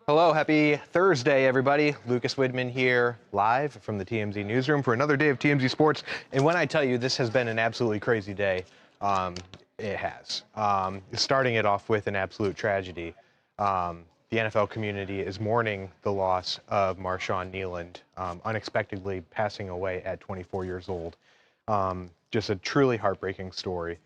Hello, happy Thursday, everybody. Lucas Widman here, live from the TMZ Newsroom for another day of TMZ Sports. And when I tell you this has been an absolutely crazy day, it has. Starting it off with an absolute tragedy. The NFL community is mourning the loss of Marshon Kneeland, unexpectedly passing away at 24 years old. Just a truly heartbreaking story.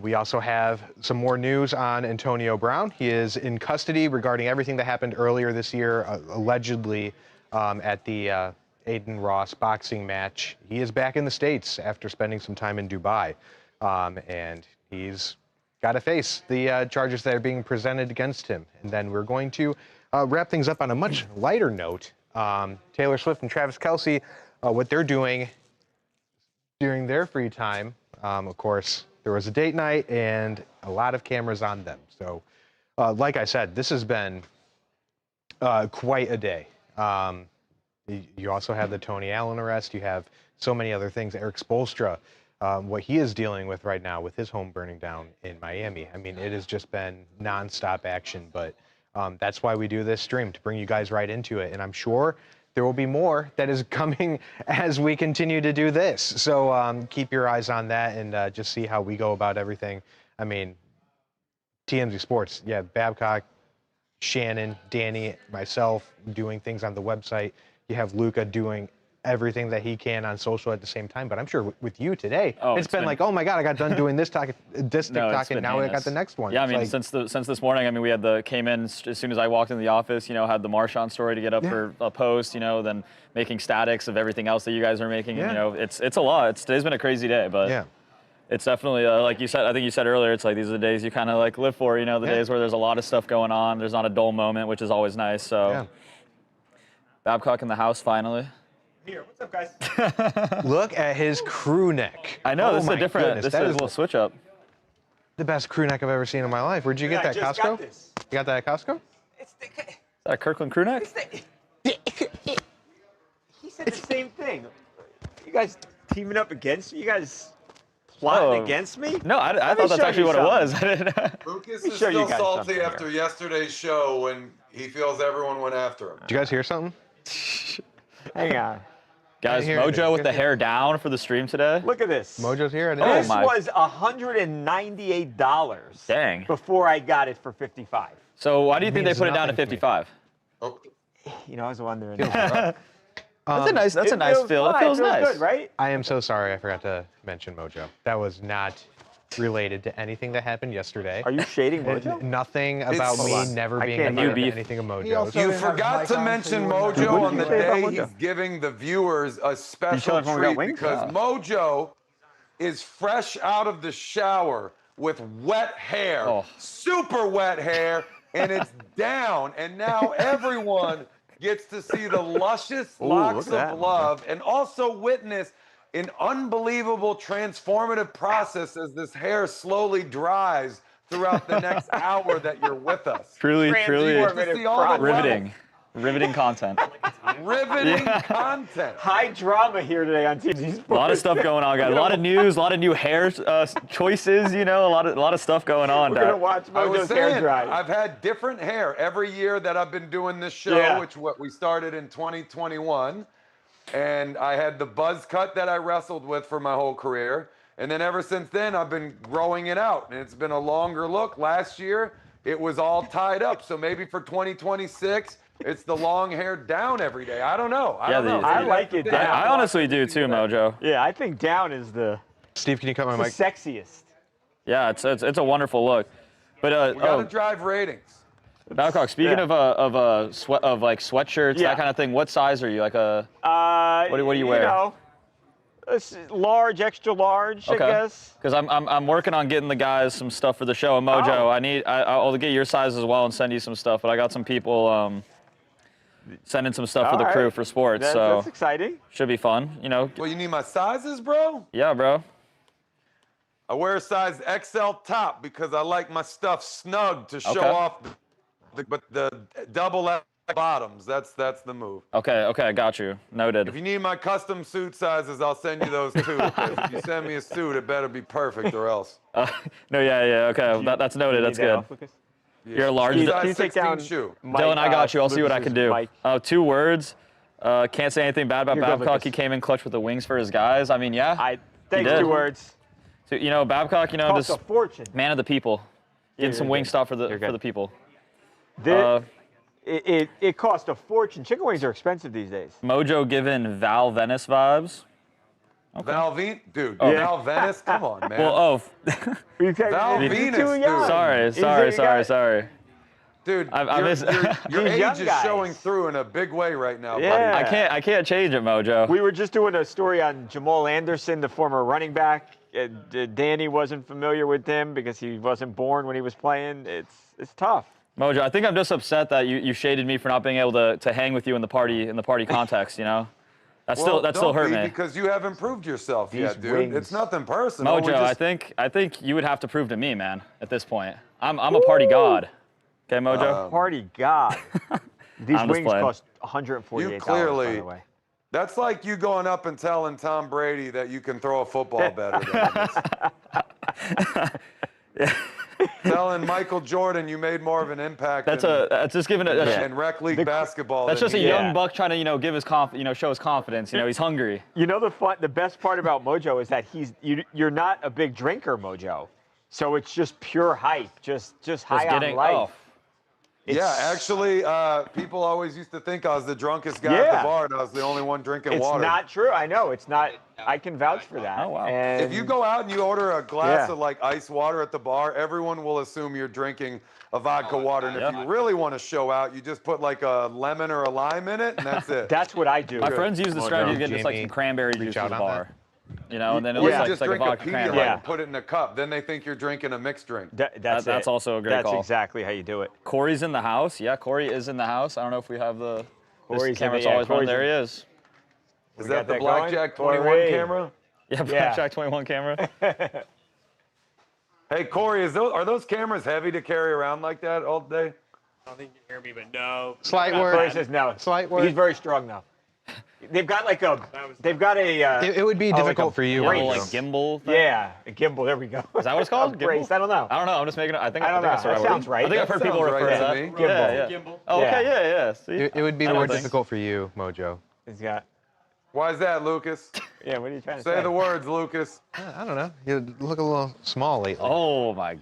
We also have some more news on Antonio Brown. He is in custody regarding everything that happened earlier this year, allegedly at the Aiden Ross boxing match. He is back in the States after spending some time in Dubai, and he's got to face the charges that are being presented against him. And then we're going to wrap things up on a much lighter note. Taylor Swift and Travis Kelce, what they're doing during their free time, of course, there was a date night and a lot of cameras on them. So, like I said, this has been quite a day. You also have the Tony Allen arrest. You have so many other things. Eric Spoelstra, what he is dealing with right now with his home burning down in Miami. I mean, it has just been nonstop action, but that's why we do this stream, to bring you guys right into it. And I'm sure there will be more that is coming as we continue to do this. So keep your eyes on that and just see how we go about everything. I mean, TMZ Sports, yeah, Babcock, Shannon, Danny, myself doing things on the website. You have Luca doing everything that he can on social at the same time. But I'm sure with you today, it's been like, oh my God, I got done doing this TikTok, and now I got the next one. Yeah, I mean, like, since this morning, I mean, we had came in as soon as I walked in the office, you know, had the Marshon story to get up for a post, you know, then making statics of everything else that you guys are making. And, you know, it's a lot. Today's been a crazy day, but it's definitely, like you said, I think you said earlier, it's like these are the days you kind of like live for, you know, the days where there's a lot of stuff going on. There's not a dull moment, which is always nice. So Babcock in the house finally. Here, what's up, guys? Look at his crew neck. I know, this is a different. different, this is a little switch up. The best crew neck I've ever seen in my life. Where'd you get that, I just Costco? got this. You got that at Costco? It's the, Is that a Kirkland crew neck? he said the same thing. You guys teaming up against me? You guys plotting against me? No, I thought that's actually what it was. Lucas is still salty after yesterday's show when he feels everyone went after him. Did you guys hear something? Hang on. Guys, Mojo with the hair down for the stream today. Look at this. Mojo's here. This was $198. Dang. Before I got it for 55. So why do you think they put it down to 55? Oh. You know, I was wondering. That's a nice feel. It feels nice. Good, right? I am so sorry I forgot to mention Mojo. That was not related to anything that happened yesterday. Are you shading Mojo? Nothing about me never being involved in anything of Mojo. You forgot to mention Mojo on the day he's giving the viewers a special treat because Mojo is fresh out of the shower with wet hair, super wet hair, and it's down. And now everyone gets to see the luscious locks of love and also witness an unbelievable transformative process as this hair slowly dries throughout the next hour that you're with us. Truly Riveting. Riveting content. Riveting content. High drama here today on TMZ Sports. A lot of stuff going on, guys. A lot of news, a lot of new hair choices, you know, a lot of stuff going on. We're going to watch Mojo's hair dry. I've had different hair every year that I've been doing this show, which we started in 2021. And I had the buzz cut that I wrestled with for my whole career. And then ever since then, I've been growing it out. And it's been a longer look. Last year, it was all tied up. So maybe for 2026, it's the long hair down every day. I don't know. I don't know. I like it down. I honestly do too, Mojo. Yeah, I think down is Steve, can you cut my mic? sexiest. Yeah, it's a wonderful look. But we gotta drive ratings. Babcock, speaking of like sweatshirts, that kind of thing, what size are you? Like a what do you wear? You know, large, extra large, I guess. Because I'm working on getting the guys some stuff for the show. And Mojo, I'll get your size as well and send you some stuff. But I got some people sending some stuff for the crew for sports. So that's exciting. Should be fun, you know. Well, you need my sizes, bro? Yeah, bro. I wear a size XL top because I like my stuff snug to show off. But the double X bottoms, that's the move. Okay, I got you. Noted. If you need my custom suit sizes, I'll send you those too. If you send me a suit, it better be perfect or else. No, okay, that's noted. That's good. You're a large. Can you take down shoe. Dylan, I got you. I'll see what I can do. 2 words. Can't say anything bad about Here, go, Babcock. Lucas. He came in clutch with the wings for his guys. I mean, yeah. Thanks, 2 words. So, Babcock, Cost a fortune. man of the people. Getting some wing stop for the people. It cost a fortune. Chicken wings are expensive these days. Mojo giving Val Venice vibes. Okay. Val Venice, come on, man. Well, Val Venus, dude. Sorry. Dude, your age is showing through in a big way right now, Yeah. buddy. I can't change it, Mojo. We were just doing a story on Jamal Anderson, the former running back. Danny wasn't familiar with him because he wasn't born when he was playing. It's tough. Mojo, I think I'm just upset that you shaded me for not being able to hang with you in the party context. That still hurt me. Because you haven't proved yourself yet, dude. It's nothing personal. Mojo, I think you would have to prove to me, man. At this point, I'm a party god. Okay, Mojo. Party god. These wings cost $148. You clearly. By the way. That's like you going up and telling Tom Brady that you can throw a football better than him. Telling Michael Jordan you made more of an impact. That's just giving it. In rec league basketball. That's just a young buck trying to give his show his confidence. He's hungry. The best part about Mojo is that you're not a big drinker, Mojo. So it's just pure hype, just high on life. Actually, people always used to think I was the drunkest guy at the bar, and I was the only one drinking water. It's not true. I know. It's not. I can vouch for that. Oh, wow. And if you go out and you order a glass of ice water at the bar, everyone will assume you're drinking a vodka water. And if you really want to show out, you just put a lemon or a lime in it, and that's it. That's what I do. My friends use the strategy to get some cranberry juice at the bar. And then it looks just like drink a a vodka Pedialyte cranberry. and put it in a cup. Then they think you're drinking a mixed drink. That's also a great call. That's exactly how you do it. Corey's in the house. Yeah, Corey is in the house. I don't know if we have the camera's always Corey's on. There he is. Is that the Blackjack 21 camera? Yeah, Blackjack 21 camera. Hey, Corey, are those cameras heavy to carry around like that all day? I don't think you can hear me, but no. Slight word. Corey says no. Slight word. He's very strong now. They've got It would be difficult for you. Like gimbal thing? Yeah, a gimbal. There we go. Is that what it's called? Brace. I don't know. I don't know. I'm just making it. I think that's the right word. Sounds right. I think I've heard people refer to that. Gimbal. Yeah. Gimbal. Oh, okay. Yeah. See? It would be more difficult for you, Mojo. He's got. Why is that, Lucas? Yeah, what are you trying to say? Say the words, Lucas. I don't know. You look a little small lately. Oh my.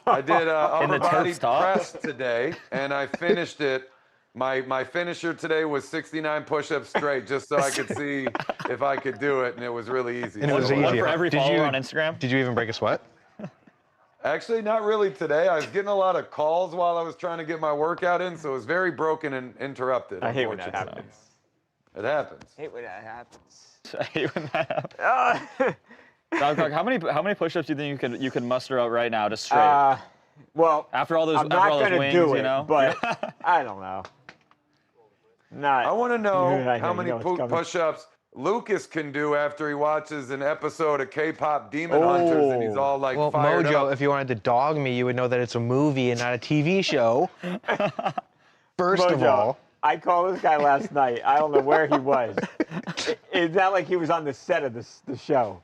I did upper body Terps top? press today, and I finished it. My finisher today was 69 push-ups straight, just so I could see if I could do it, and it was really easy. And it was One easy. for every follower on Instagram. Did you even break a sweat? Actually, not really today. I was getting a lot of calls while I was trying to get my workout in, so it was very broken and interrupted. I hate when that happens. It happens. I hate when that happens. I hate when that happens. Babcock, how many push-ups do you think you could muster up right now, just straight? Well, after all those, I'm not going to do it, but I don't know. I want to know how many coming. push-ups Lucas can do after he watches an episode of K-pop Demon Hunters, and he's all like fired Mojo, up. if you wanted to dog me, you would know that it's a movie and not a TV show. First Mojo, of all. I called this guy last night. I don't know where he was. It's not like he was on the set of the show.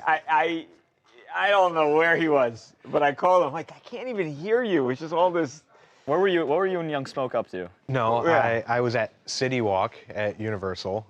I don't know where he was, but I called him. I'm like, I can't even hear you. It's just all this. What were you and Young Smoke up to? No, I was at City Walk at Universal.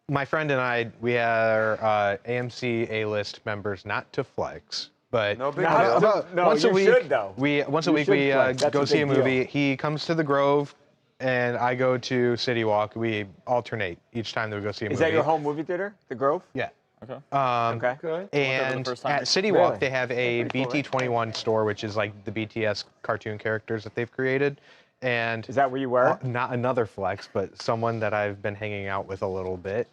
My friend and I, we are AMC A-list members, not to flex, but no big once a week, should, though. Once a week we go see a movie. He comes to the Grove, and I go to City Walk. We alternate each time that we go see a movie. Is that your home movie theater, the Grove? Yeah. Okay. Okay. And at City Walk, they have a BT21 store, which is like the BTS cartoon characters that they've created. And is that where you were? Not another flex, but someone that I've been hanging out with a little bit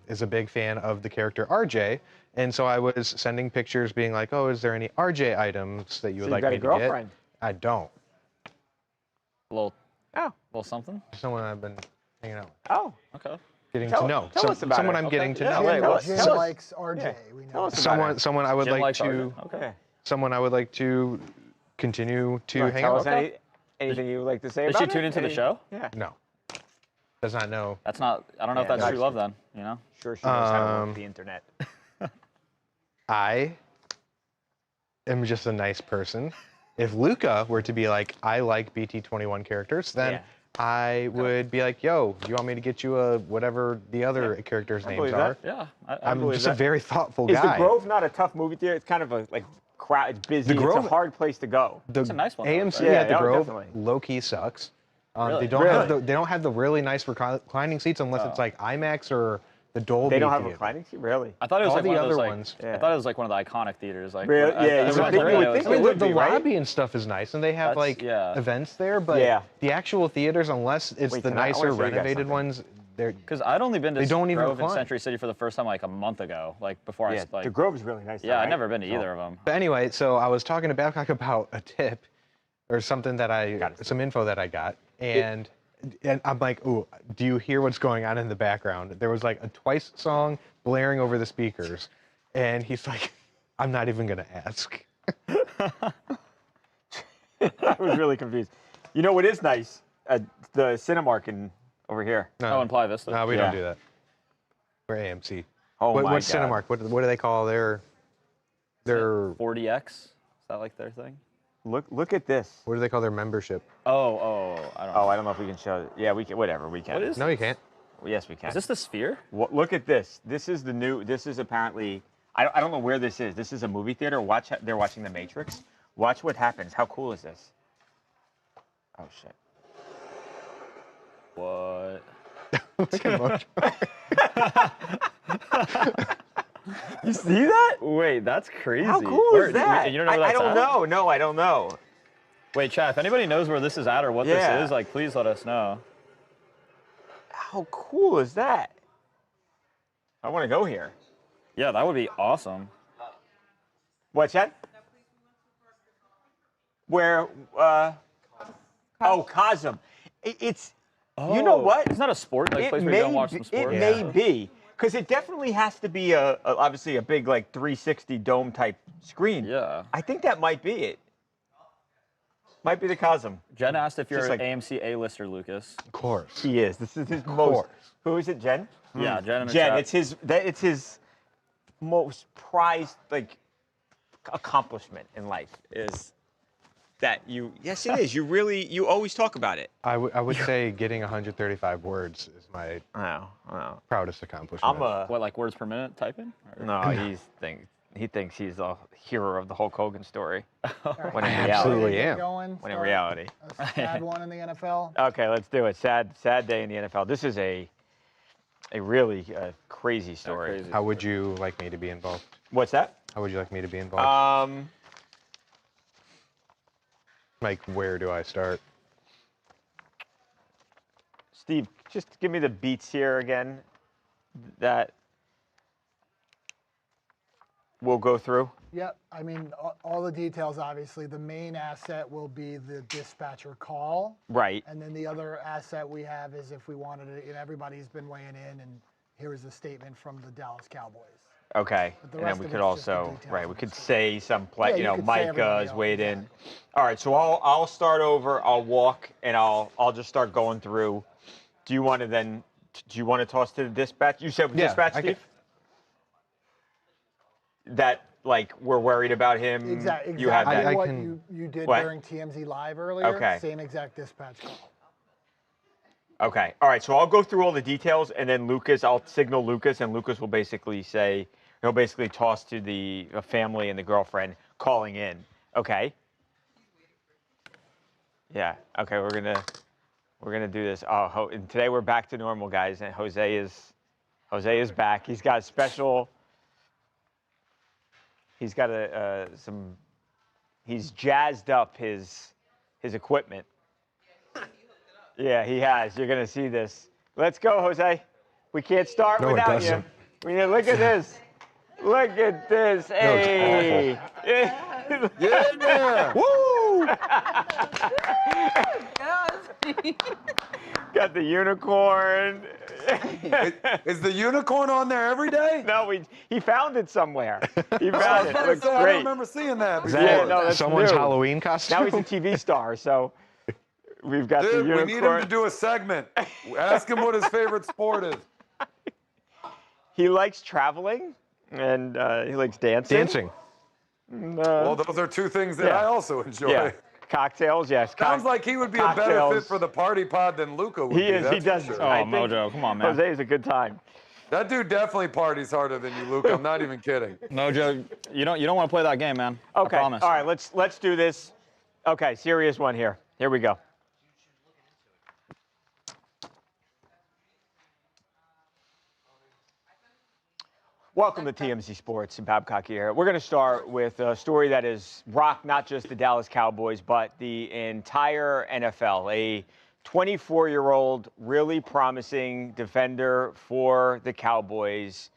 is a big fan of the character RJ. And so I was sending pictures being like, oh, is there any RJ items that you would like me to get? You got a girlfriend? I don't. A little something? Someone I've been hanging out with. Oh. Okay. Getting to know. Tell us about someone it. I'm getting to Yeah, know. wait, what? Jim likes RJ. We know. Someone I would Jim like likes to. RJ. Okay. Someone I would like to continue to hang out with. Tell us anything you would like to say Did about she tune into the show? Yeah. No. Does not know. That's not. I don't know if that's true love then. You know. Sure, she knows how to work the internet. I am just a nice person. If Luca were to be like, I like BT21 characters, then I would be like, yo, do you want me to get you a whatever the other characters' names are? Yeah, I'm just a very thoughtful Is guy. the Grove not a tough movie theater? It's kind of a crowd. It's busy. The Grove, it's a hard place to go. It's a nice one. AMC Though, at the Grove definitely. low key sucks. Really? They don't have the really nice reclining seats unless it's like IMAX or the Dolby. They don't have a theater. reclining seat, really. I thought it was All like the one of other those, like, ones. I thought it was like one of the iconic theaters. Like, Really? Yeah, I you would think it would the be, right? lobby and stuff is nice, and they have like events there. But the actual theaters, unless it's the nicer renovated ones, they're because I'd only been to they don't even Grove and recline. Century City for the first time like a month ago, like before I like. The Grove is really nice. Yeah, I've never been to either of them. But anyway, so I was talking to Babcock about a tip or something that some info that I got, and I'm like, ooh, do you hear what's going on in the background? There was like a Twice song blaring over the speakers, and he's like, I'm not even gonna ask. I was really confused. You know what is nice? The Cinemark over here. Oh, in Playa Vista. No, we don't do that. We're AMC. Oh my What's God. Cinemark? What do they call their 40X? Is that like their thing? Look at this. what do they call their membership? I don't know. Oh, I don't know if we can show it. Yeah, we can. Whatever, we can. What is? No, you can't. Yes, we can. Is this the Sphere? Look at this. This is the new. This is apparently. I don't know where this is. This is a movie theater. They're watching The Matrix. Watch what happens. How cool is this? Oh shit. What? Look at Mojo. You see that? Wait, that's crazy. How cool is that? You don't know where I that's don't at? know. No, I don't know. Wait, chat, if anybody knows where this is at or what this is, like, please let us know. How cool is that? I want to go here. Yeah, that would be awesome. What's that? Where? Cosm. It's. You know what? It's not a sport, like, place where you don't watch some sport. It may be. Because it definitely has to be obviously a big like 360 dome type screen. Yeah. I think that might be it. Might be the Cosm. Jen asked if you're Just an like- AMC A-lister, Lucas. Of course. He is. This is his most. Who is it, Jen? Yeah, Jen in the Jen. chat. It's his most prized accomplishment in life is that you. Yes, it is. You always talk about it. I would say getting 135 words is my Oh. proudest accomplishment. What, like words per minute typing? Or- No, he thinks he's the hero of the Hulk Hogan story. When in I reality, absolutely am. when in reality. A sad one in the NFL. Okay, let's do it. Sad day in the NFL. This is a really crazy story. crazy. How would you like me to be involved? What's that? How would you like me to be involved? Like, where do I start? Steve, just give me the beats here again that we'll go through. Yep. I mean, all the details, obviously. The main asset will be the dispatcher call. Right. And then the other asset we have is if we wanted to, everybody's been weighing in, and here is a statement from the Dallas Cowboys. Okay. But the And then rest we of could it's just the also, details right, of we the could story. say some play, Yeah, you could say Mike everybody has else, weighed in. exactly. All right, so I'll start over, I'll walk, and I'll just start going through. Do you want to toss to the dispatch? You said dispatch, Steve? That, like, we're worried about him. Exactly. You have that. What you did What? during TMZ Live earlier. Okay. Same exact dispatch call. Okay. All right. So I'll go through all the details, and then I'll signal Lucas, and Lucas will basically he'll basically toss to the family and the girlfriend calling in. Okay. Yeah. Okay. We're gonna do this. Oh, and today we're back to normal, guys, and Jose is back. He's got a special. He's got he's jazzed up his equipment. Yeah, he has. You're going to see this. Let's go, Jose. We can't start No, it without you. doesn't. Look at this. Look at this. Hey. Yeah. Woo! Got the unicorn. Is the unicorn on there every day? No, he found it somewhere. He found it. Looks I great. don't remember seeing that before. Yeah, no, that's Someone's new. Halloween costume? Now he's a TV star, so we've got the Dude, unicorn. we need him to do a segment. Ask him what his favorite sport is. He likes traveling, and he likes dancing. Dancing. Well, those are two things that I also enjoy. Yeah. Cocktails, yes. Sounds like he would be a better fit for the party pod than Luka would be. He is. He does. Sure. Oh, Mojo, come on, man. Jose is a good time. That dude definitely parties harder than you, Luka. I'm not even kidding. Mojo, you don't want to play that game, man. Okay. I promise. All right. Let's do this. Okay. Serious one here. Here we go. Welcome to TMZ Sports and Babcock here. We're going to start with a story that has rocked not just the Dallas Cowboys, but the entire NFL. A 24-year-old, really promising defender for the Cowboys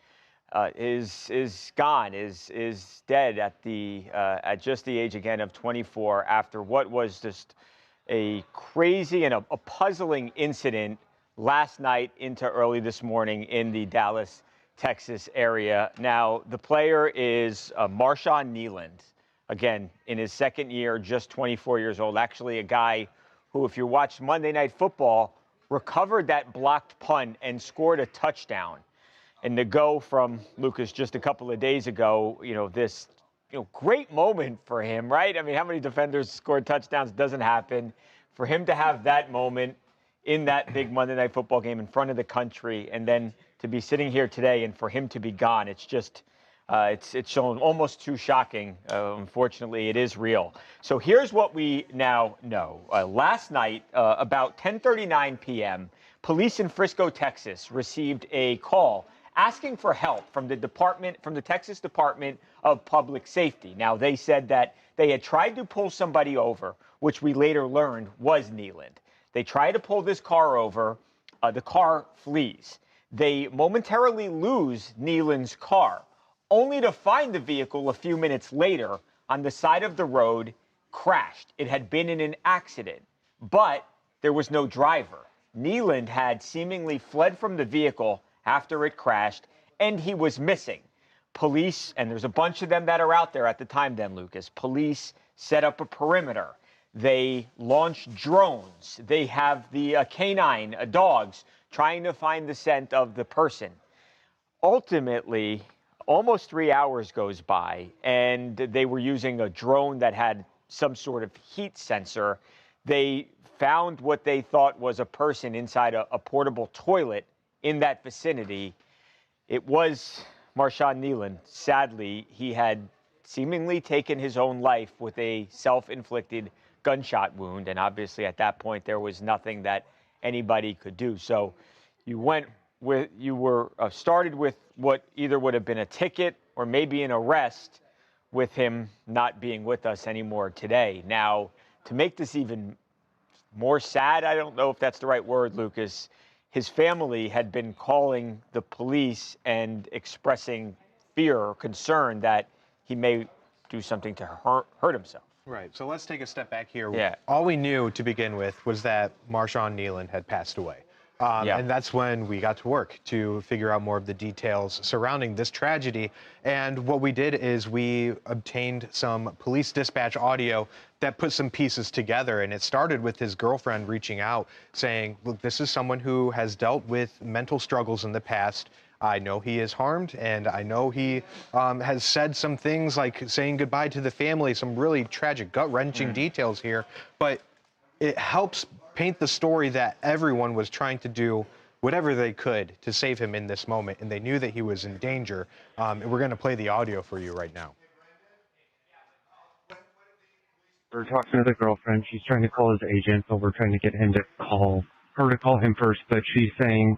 is gone, is dead at just the age again of 24 after what was just a crazy and a puzzling incident last night into early this morning in the Dallas, Texas area. Now, the player is Marshon Kneeland, again, in his second year, just 24 years old. Actually, a guy who, if you watched Monday Night Football, recovered that blocked punt and scored a touchdown. And to go from, Lucas, just a couple of days ago, this great moment for him, right? I mean, how many defenders scored touchdowns? Doesn't happen. For him to have that moment in that big Monday Night Football game in front of the country, and then to be sitting here today and for him to be gone, it's just, it's shown almost too shocking. Unfortunately, it is real. So here's what we now know. Last night, about 10:39 p.m., police in Frisco, Texas, received a call asking for help from the Texas Department of Public Safety. Now, they said that they had tried to pull somebody over, which we later learned was Kneeland. They try to pull this car over. The car flees. They momentarily lose Kneeland's car, only to find the vehicle a few minutes later on the side of the road crashed. It had been in an accident, but there was no driver. Kneeland had seemingly fled from the vehicle after it crashed, and he was missing. Police, and there's a bunch of them that are out there at the time then, Lucas, police set up a perimeter. They launch drones. They have the canine dogs trying to find the scent of the person. Ultimately, almost 3 hours goes by, and they were using a drone that had some sort of heat sensor. They found what they thought was a person inside a portable toilet in that vicinity. It was Marshon Kneeland. Sadly, he had seemingly taken his own life with a self-inflicted gunshot wound, and obviously at that point there was nothing that anybody could do. So you were started with what either would have been a ticket or maybe an arrest, with him not being with us anymore today. Now, to make this even more sad, I don't know if that's the right word, Lucas, his family had been calling the police and expressing fear or concern that he may do something to hurt himself. Right. So let's take a step back here. Yeah. All we knew to begin with was that Marshon Kneeland had passed away. And that's when we got to work to figure out more of the details surrounding this tragedy. And what we did is we obtained some police dispatch audio that put some pieces together. And it started with his girlfriend reaching out saying, look, this is someone who has dealt with mental struggles in the past. I know he is harmed, and I know he has said some things like saying goodbye to the family, some really tragic, gut-wrenching details here. But it helps paint the story that everyone was trying to do whatever they could to save him in this moment, and they knew that he was in danger. And we're going to play the audio for you right now. We're talking to the girlfriend. She's trying to call his agent, but we're trying to get him to call him first. But she's saying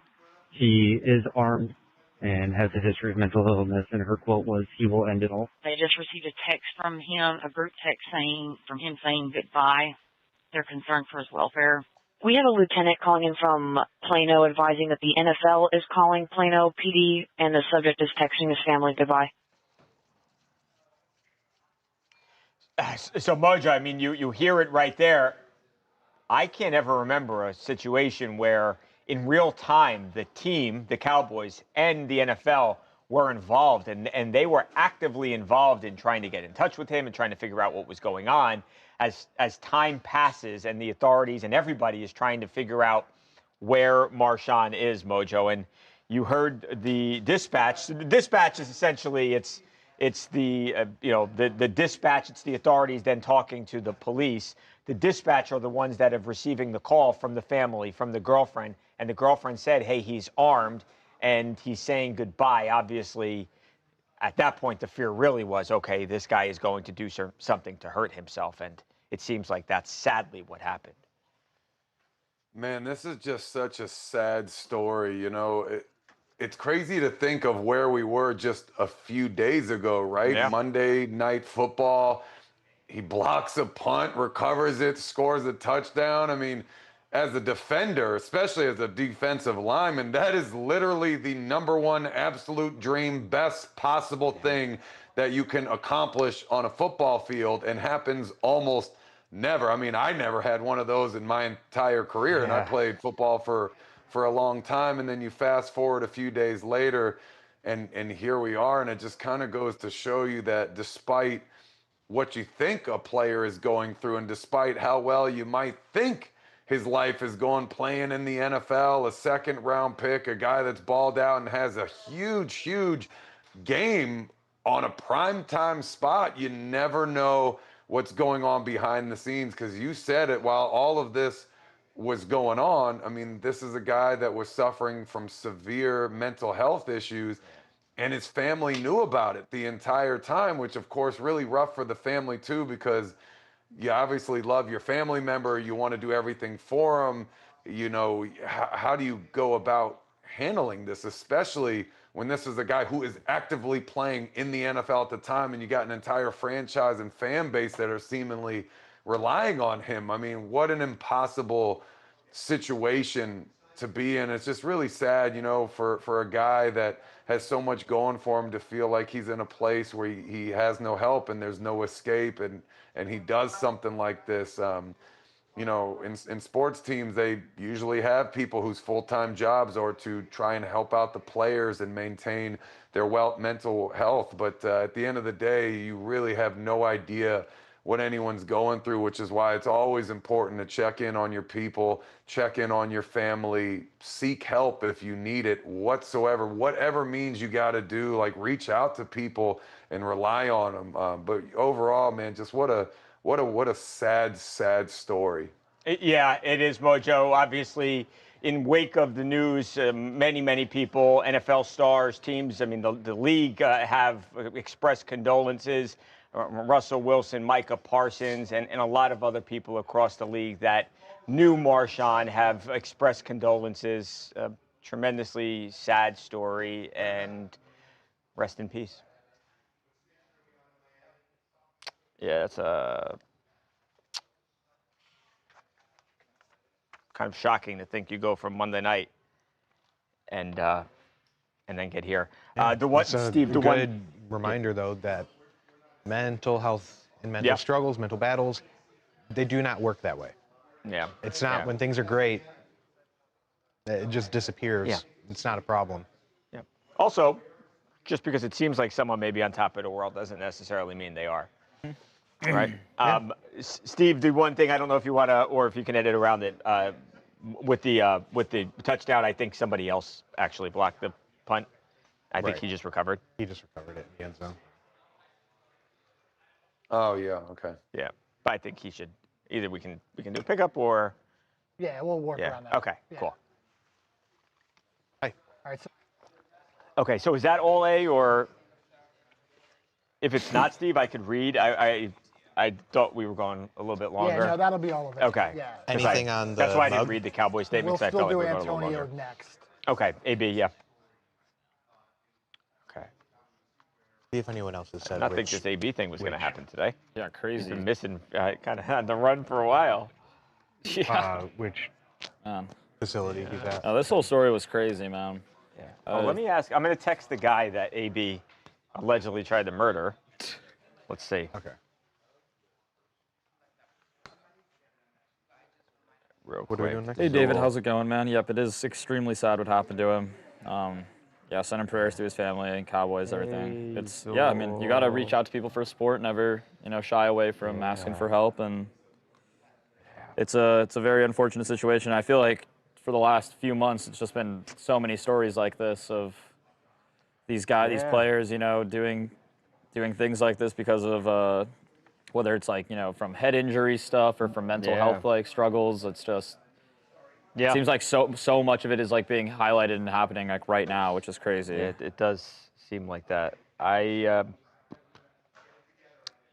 he is armed and has a history of mental illness, and her quote was, "He will end it all." They just received a text from him, a group text from him saying goodbye. They're concerned for his welfare. We have a lieutenant calling in from Plano advising that the NFL is calling Plano PD, and the subject is texting his family goodbye. So, Mojo, I mean, you hear it right there. I can't ever remember a situation where in real time the team, the Cowboys, and the NFL were involved, and they were actively involved in trying to get in touch with him and trying to figure out what was going on. As time passes and the authorities and everybody is trying to figure out where Marshon is, Mojo, and you heard the dispatch. So the dispatch is essentially it's it's the the dispatch, it's the authorities then talking to the police. The dispatch are the ones that are receiving the call from the family, from the girlfriend, and the girlfriend said, hey, he's armed and he's saying goodbye. Obviously, at that point, the fear really was, okay, this guy is going to do something to hurt himself, and it seems like that's sadly what happened. Man, this is just such a sad story. You know, it's crazy to think of where we were just a few days ago, right? Yeah. Monday Night Football. He blocks a punt, recovers it, scores a touchdown. I mean, as a defender, especially as a defensive lineman, that is literally the #1 absolute dream, best possible thing that you can accomplish on a football field, and happens almost never. I mean, I never had one of those in my entire career, and I played football for a long time. And then you fast forward a few days later, and here we are, and it just kind of goes to show you that despite what you think a player is going through, and despite how well you might think his life is going playing in the NFL, a second-round pick, a guy that's balled out and has a huge game on a primetime spot, you never know what's going on behind the scenes. Because you said it, while all of this was going on, I mean, this is a guy that was suffering from severe mental health issues, and his family knew about it the entire time, which of course really rough for the family too, because you obviously love your family member, you want to do everything for them. You know, how do you go about handling this, especially when this is a guy who is actively playing in the NFL at the time, and you got an entire franchise and fan base that are seemingly relying on him? I mean, what an impossible situation to be in. It's just really sad, you know, for a guy that has so much going for him to feel like he's in a place where he has no help and there's no escape, and he does something like this. You know, in sports teams, they usually have people whose full-time jobs are to try and help out the players and maintain their mental health. But at the end of the day, you really have no idea what anyone's going through, which is why it's always important to check in on your people, check in on your family, seek help if you need it whatsoever, whatever means you got to do, like reach out to people and rely on them. But overall, man, just what a sad story. Yeah, it is, Mojo. Obviously, in wake of the news, many people, NFL stars, teams, I mean, the league have expressed condolences. Russell Wilson, Micah Parsons, and a lot of other people across the league that knew Marshon have expressed condolences. Tremendously sad story, and rest in peace. Yeah, it's kind of shocking to think you go from Monday night and then get here. Yeah, good reminder though that mental health and mental struggles, mental battles, they do not work that way. Yeah. It's not when things are great, it just disappears. Yeah. It's not a problem. Yeah. Also, just because it seems like someone may be on top of the world doesn't necessarily mean they are. Right? Steve, the one thing, I don't know if you want to, or if you can edit around it, with the touchdown, I think somebody else actually blocked the punt. I think he just recovered. He just recovered it in the end zone. Oh yeah, okay. Yeah, but I think he should either we can do pickup or. Yeah, we'll work around that. Okay, cool. Hi. All right. So okay, so is that all A, or if it's not Steve, I could read. I thought we were going a little bit longer. yeah, no, that'll be all of it. Okay. Yeah. Anything on the That's why I didn't mug? read the Cowboy statement. We'll I felt still like do we were going a little Antonio longer. next. Okay, AB, yeah. Okay. See if anyone else has said I think this AB thing was going to happen today. Yeah, crazy. He's been missing, kind of on the run for a while. Yeah. Which facility he's at? This whole story was crazy, man. Yeah. Let me ask. I'm going to text the guy that AB allegedly tried to murder. Let's see. Okay. Real What are we doing next? Hey, David, how's it going, man? Yep, it is extremely sad what happened to him. Yeah, sending prayers to his family and Cowboys, everything. It's I mean, you got to reach out to people for sport, never, shy away from asking for help, and it's a very unfortunate situation. I feel like for the last few months, it's just been so many stories like this of these guys, these players, doing doing things like this because of whether it's like, from head injury stuff or from mental health like struggles. It's just it seems like so much of it is like being highlighted and happening like right now, which is crazy. It does seem like that.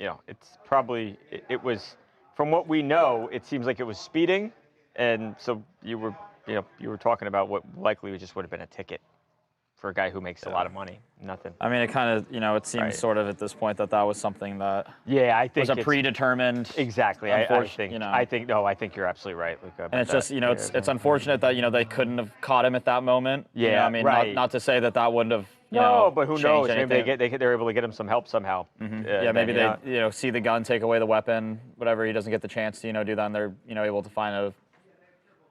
It's probably it was, from what we know, it seems like it was speeding, and so you were talking about what likely just would have been a ticket for a guy who makes a lot of money. Nothing. I mean, it kind of, it seems sort of at this point that was something that I think was a predetermined. Exactly. I think you're absolutely right, Luca. And it's just, it's unfortunate that, they couldn't have caught him at that moment. Yeah, I mean, right. not to say that wouldn't have, but who knows? Maybe they're able to get him some help somehow. Maybe they, see the gun, take away the weapon, whatever. He doesn't get the chance to, do that, and they're, able to find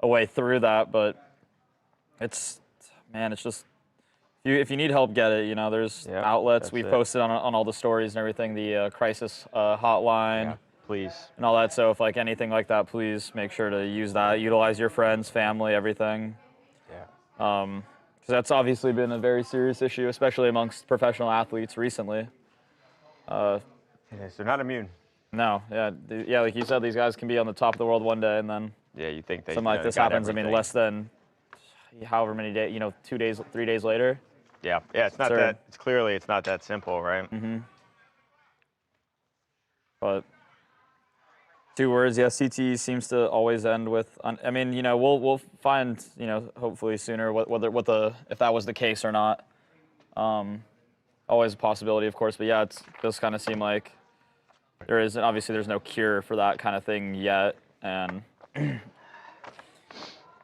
a way through that. But it's just, if you need help, get it. There's outlets. We've posted on all the stories and everything, the crisis hotline. Please. And all that. So if like anything like that, please make sure to use that. Utilize your friends, family, everything. Yeah. Because that's obviously been a very serious issue, especially amongst professional athletes recently. They're not immune. No, like you said, these guys can be on the top of the world one day, and then you think something like this happens. Everything. I mean, less than however many days, 2 days, 3 days later. Yeah, it's not that. It's clearly it's not that simple, right? Mm-hmm. But 2 words, CTE seems to always end with. I mean, we'll find, hopefully sooner if that was the case or not. Always a possibility, of course, but it does kind of seem like there's no cure for that kind of thing yet, and I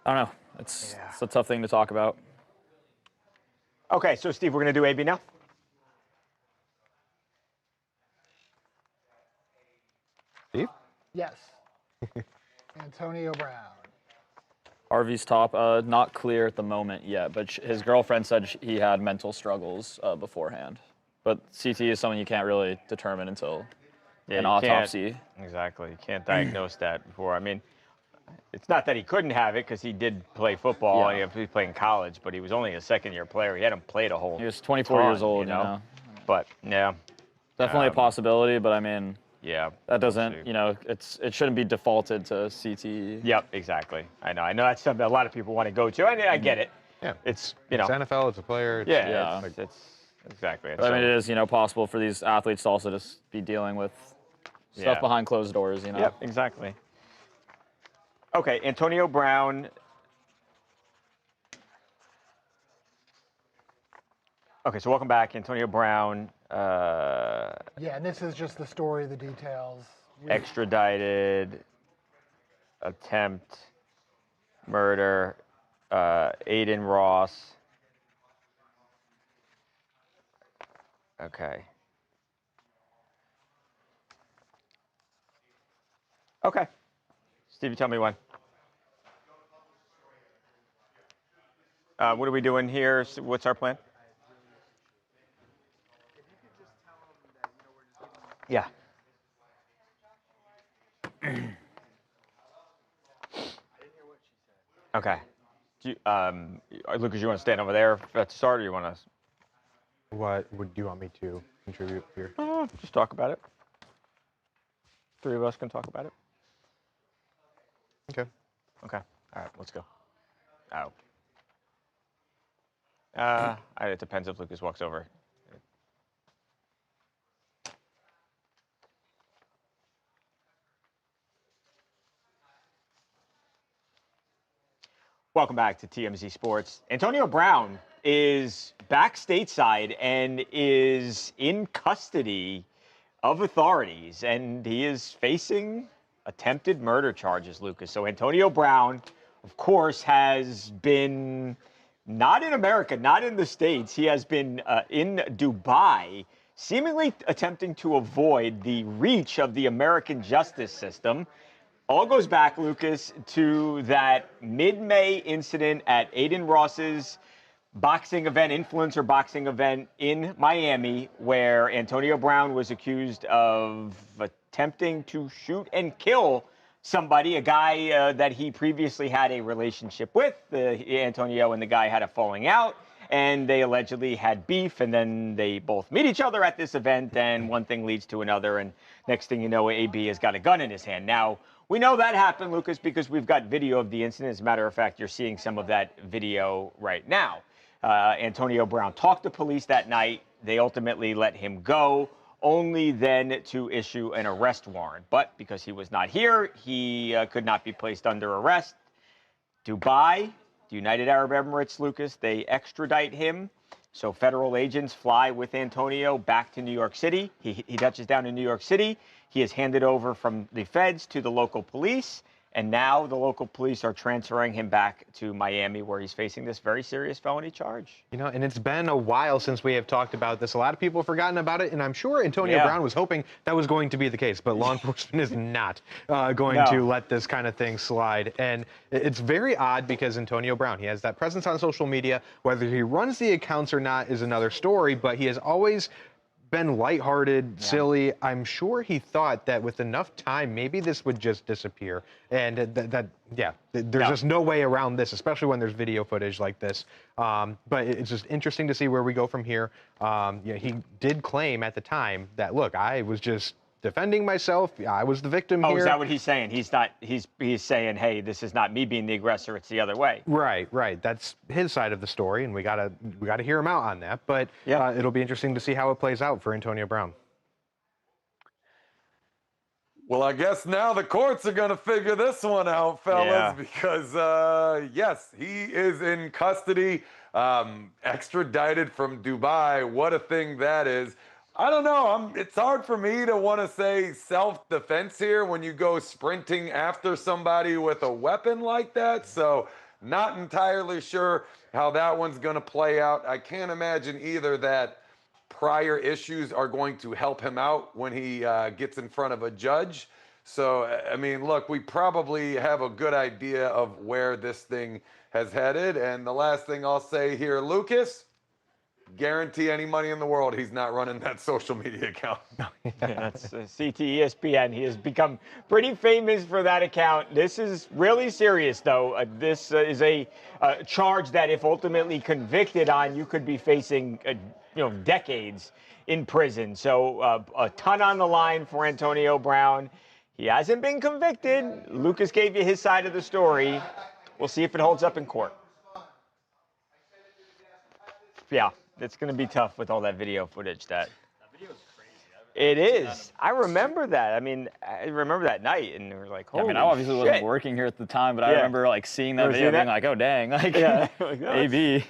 don't know. It's a tough thing to talk about. Okay, so Steve, we're going to do AB now. Steve? Yes. Antonio Brown. Harvey's top, not clear at the moment yet, but his girlfriend said he had mental struggles beforehand. But CT is something you can't really determine until an autopsy. Exactly. You can't diagnose that before. I mean, it's not that he couldn't have it, because he did play football. Yeah. He played in college, but he was only a second-year player. He hadn't played a whole. He was 24 years old, But definitely a possibility. But I mean, that doesn't, it shouldn't be defaulted to CTE. Yep, exactly. I know that's something a lot of people want to go to. I get it. Yeah, it's NFL. It's a player. It's exactly. But, I mean, it is possible for these athletes to also just be dealing with stuff behind closed doors. Yep, exactly. Okay, Antonio Brown. Okay, so welcome back, Antonio Brown. And this is just the story, the details. Extradited, attempt, murder, Aiden Ross. Okay. Okay. Steve, you tell me when. What are we doing here? What's our plan? Yeah. Okay. Lucas, you want to stand over there at the start, or you want to? What do you want me to contribute here? Just talk about it. 3 of us can talk about it. Okay. Okay. All right. Let's go. It depends if Lucas walks over. Welcome back to TMZ Sports. Antonio Brown is back stateside and is in custody of authorities, and he is facing attempted murder charges, Lucas. So Antonio Brown, of course, has been not in America, not in the States. He has been in Dubai, seemingly attempting to avoid the reach of the American justice system. All goes back, Lucas, to that mid-May incident at Aiden Ross's influencer boxing event in Miami, where Antonio Brown was accused of attempting to shoot and kill somebody, a guy that he previously had a relationship with. Antonio and the guy had a falling out, and they allegedly had beef, and then they both meet each other at this event, and one thing leads to another, and next thing you know, AB has got a gun in his hand. Now, we know that happened, Lucas, because we've got video of the incident. As a matter of fact, you're seeing some of that video right now. Antonio Brown talked to police that night. They ultimately let him go, only then to issue an arrest warrant. But because he was not here, he could not be placed under arrest. Dubai, the United Arab Emirates, Lucas, they extradite him. So federal agents fly with Antonio back to New York City. He touches down in New York City. He is handed over from the feds to the local police. And now the local police are transferring him back to Miami, where he's facing this very serious felony charge. You know, and it's been a while since we have talked about this. A lot of people have forgotten about it, and I'm sure Antonio Brown was hoping that was going to be the case, but law enforcement is not going to let this kind of thing slide. And it's very odd because Antonio Brown, he has that presence on social media. Whether he runs the accounts or not is another story, but he has always been lighthearted, silly. I'm sure he thought that with enough time, maybe this would just disappear. And there's just no way around this, especially when there's video footage like this. But it's just interesting to see where we go from here. He did claim at the time that, look, I was just defending myself. I was the victim here. Oh, is that what he's saying? He's not. He's saying, hey, this is not me being the aggressor. It's the other way. Right. That's his side of the story, and we gotta hear him out on that. But it'll be interesting to see how it plays out for Antonio Brown. Well, I guess now the courts are going to figure this one out, fellas, because, yes, he is in custody, extradited from Dubai. What a thing that is. I don't know. It's hard for me to want to say self-defense here when you go sprinting after somebody with a weapon like that. So not entirely sure how that one's going to play out. I can't imagine either that prior issues are going to help him out when he gets in front of a judge. So, I mean, look, we probably have a good idea of where this thing has headed. And the last thing I'll say here, Lucas, guarantee any money in the world he's not running that social media account. That's CT ESPN. He has become pretty famous for that account. This is really serious, though. This is a charge that, if ultimately convicted on, you could be facing decades in prison. So a ton on the line for Antonio Brown. He hasn't been convicted. Lucas gave you his side of the story. We'll see if it holds up in court. Yeah. It's going to be tough with all that video footage. That video is crazy. It is. I remember that. I mean, I remember that night, and we were like, holy I obviously shit. wasn't working here at the time, but I remember like seeing that video, being like, oh dang, like AB.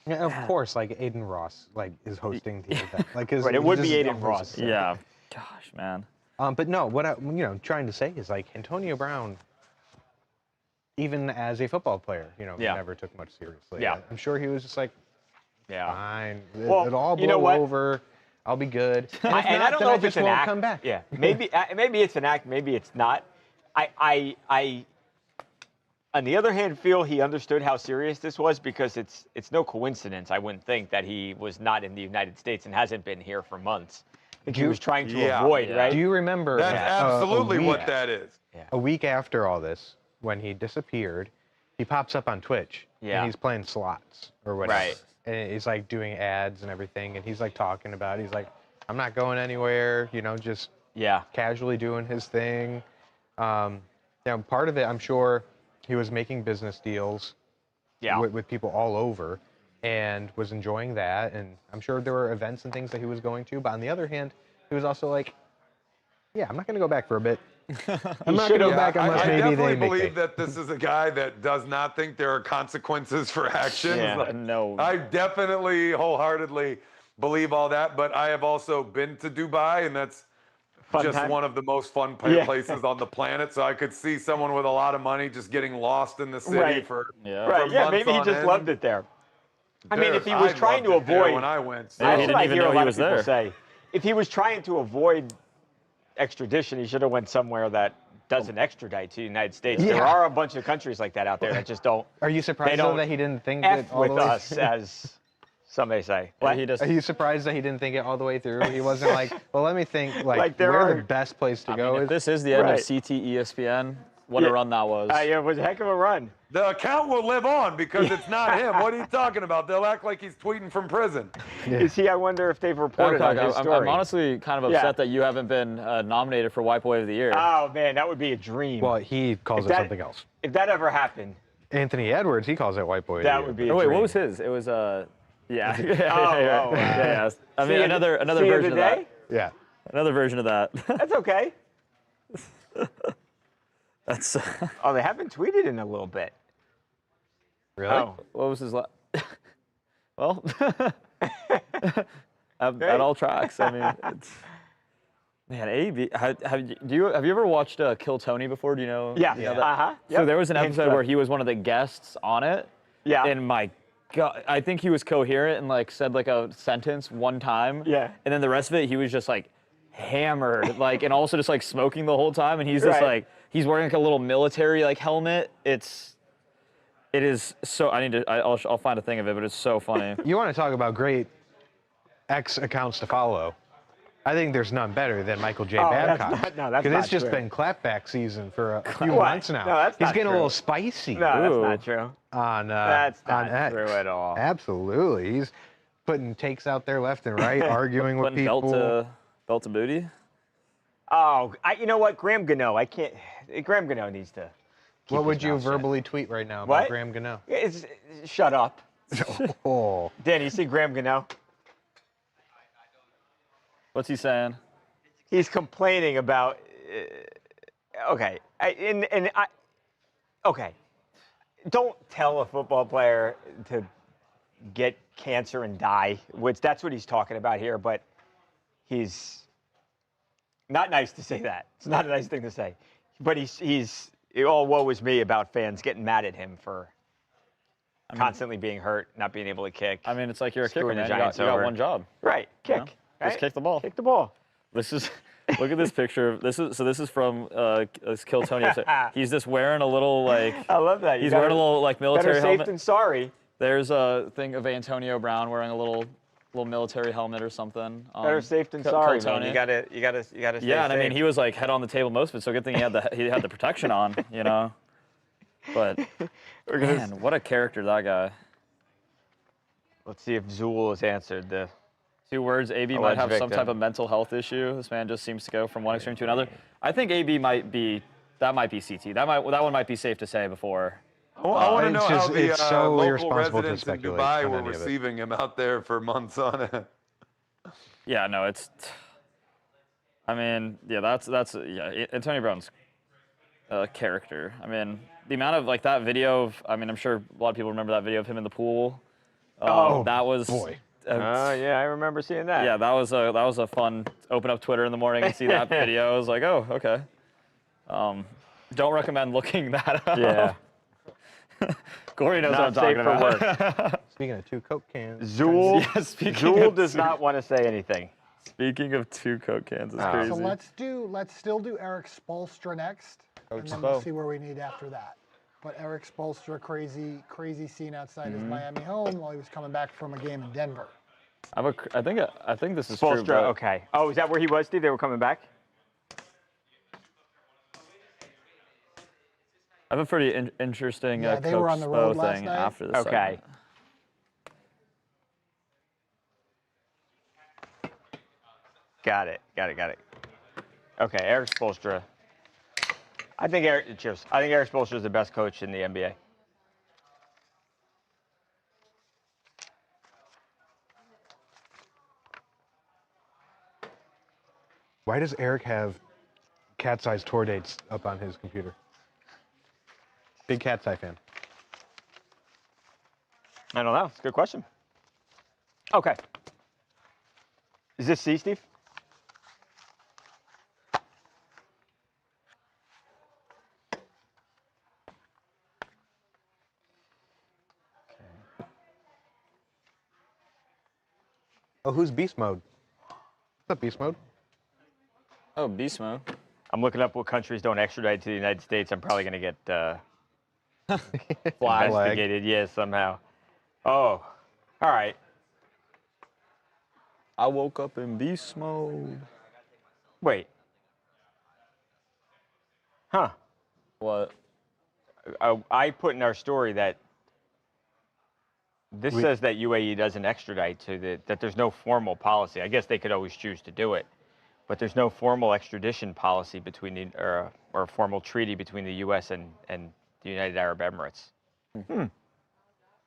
Yeah, of course, like Aiden Ross, like is hosting the event. Like, it would be Aiden Ross. Yeah. Gosh, man. But no, what I'm trying to say is, like, Antonio Brown, even as a football player, never took much seriously. Yeah. I'm sure he was just like, fine. Well, it'll all blow over. I'll be good. And I don't know if it's an act. Come back. Yeah. Maybe it's an act. Maybe it's not. I on the other hand, feel he understood how serious this was, because it's no coincidence, I wouldn't think, that he was not in the United States and hasn't been here for months. I think he was trying to avoid, right? Do you remember? That's absolutely what that is. Yeah. A week after all this, when he disappeared, he pops up on Twitch. Yeah. And he's playing slots or whatever. Right. And he's like doing ads and everything, and he's like talking about it. He's like, I'm not going anywhere, just casually doing his thing. Part of it, I'm sure he was making business deals with people all over and was enjoying that. And I'm sure there were events and things that he was going to. But on the other hand, he was also like, I'm not going to go back for a bit. I'm not going to go back unless maybe they make I definitely believe that this is a guy that does not think there are consequences for actions. No. I definitely wholeheartedly believe all that, but I have also been to Dubai, and that's one of the most fun places on the planet. So I could see someone with a lot of money just getting lost in the city for months maybe he just loved it there. I mean, if he was trying to avoid, when I went, that's what I hear a lot of people say. If he was trying to avoid extradition, he should have went somewhere that doesn't extradite to the United States. There are a bunch of countries like that out there that just don't. Are you surprised though that he didn't think F it all with the way us, as some may say? Are you surprised that he didn't think it all the way through? He wasn't like, well, let me think, like where the best place to go is. If this is the end of CT ESPN, what a run that was. It was a heck of a run. The account will live on because it's not him. What are you talking about? They'll act like he's tweeting from prison. You see, I wonder if they've reported on his story. I'm honestly kind of upset that you haven't been nominated for White Boy of the Year. Oh, man, that would be a dream. Well, he calls it something else. If that ever happened. Anthony Edwards, he calls it White Boy of the Year. That would be a wait, dream. what was his? It was, yeah. yeah. I mean, another version of that. Yeah. Another version of that. That's okay. That's. Oh, they haven't tweeted in a little bit. Really? Oh. What was his last? Well, at all tracks. I mean, it's. Man, AB. Have you ever watched Kill Tony before? Do you know? Yeah. You know Yep. So there was an episode where he was one of the guests on it. Yeah. And my God, I think he was coherent and like said like a sentence one time. Yeah. And then the rest of it, he was just like hammered, like, and also just like smoking the whole time. And he's just like, he's wearing like a little military like helmet. It is so. I'll find a thing of it, but it's so funny. You want to talk about great X accounts to follow? I think there's none better than Michael J. Babcock. That's because it's just true. been clapback season for a few months now. No, that's He's not getting true. a little spicy. No, that's not true. That's not true at all. Absolutely. He's putting takes out there left and right, arguing with Putting people. belt to booty. Oh, you know what? Graham Gano. Graham Gano needs to. What would you verbally tweet right now about Graham Gano? Shut up. Oh. Dan, you see Graham Gano? What's he saying? He's complaining about. Okay, okay. Don't tell a football player to get cancer and die. That's what he's talking about here. But he's not nice to say that. It's not a nice thing to say. But he's all woe is me about fans getting mad at him for constantly being hurt, not being able to kick. I mean, it's like you're a kicker, Screwing the man. You Giants got over. one job. Right, kick. You know? Just kick the ball. Kick the ball. This is. Look at this picture. This is from Kill Tony. He's just wearing a little like. I love that. He's wearing a little like military better helmet. safe than sorry. There's a thing of Antonio Brown wearing a little military helmet or something. Better safe than sorry, Kill man. Tony. You gotta stay Yeah, and I safe. mean he was like head on the table most of it, so good thing he had the protection on, you know. But man, what a character that guy. Let's see if Zool has answered the 2 words. AB might have some type of mental health issue. This man just seems to go from one extreme to another. I think AB might be CT. That one might be safe to say before. I want to know how the so local irresponsible to residents in speculate Dubai on were any of it. receiving him out there for months on end. Yeah, no, it's. I mean, yeah, that's Antonio Brown's character. I mean, the amount of like that video of. I mean, I'm sure a lot of people remember that video of him in the pool. That was. Boy. yeah, I remember seeing that. Yeah, that was a fun. Open up Twitter in the morning and see that video. I was like, oh, okay. Don't recommend looking that up. Yeah. Corey knows what I'm talking about. Speaking of 2 Coke cans. Zool does not want to say anything. Speaking of 2 Coke cans, it's crazy. So let's still do Eric Spoelstra next, and then we'll see where we need after that. But Eric Spoelstra, crazy scene outside his Miami home while he was coming back from a game in Denver. I think this is Spoelstra, true. okay. Oh, is that where he was, Steve? They were coming back? I have a pretty interesting they were on the road last thing night. after this. Okay. Got it. Okay, Eric Spoelstra. I think Eric Spoelstra is the best coach in the NBA. Why does Eric have Cat's-Eyes tour dates up on his computer? Big Cat's Eye fan. I don't know. It's a good question. Okay. Is this C, Steve? Oh, who's Beast Mode? What's up, Beast Mode? Oh, beast mode. I'm looking up what countries don't extradite to the United States. I'm probably going to get investigated. Yeah, somehow. Oh, all right. I woke up in beast mode. Wait. Huh. What? I put in our story that this says that UAE doesn't extradite that there's no formal policy. I guess they could always choose to do it, but there's no formal extradition policy between or a formal treaty between the U.S. and the United Arab Emirates.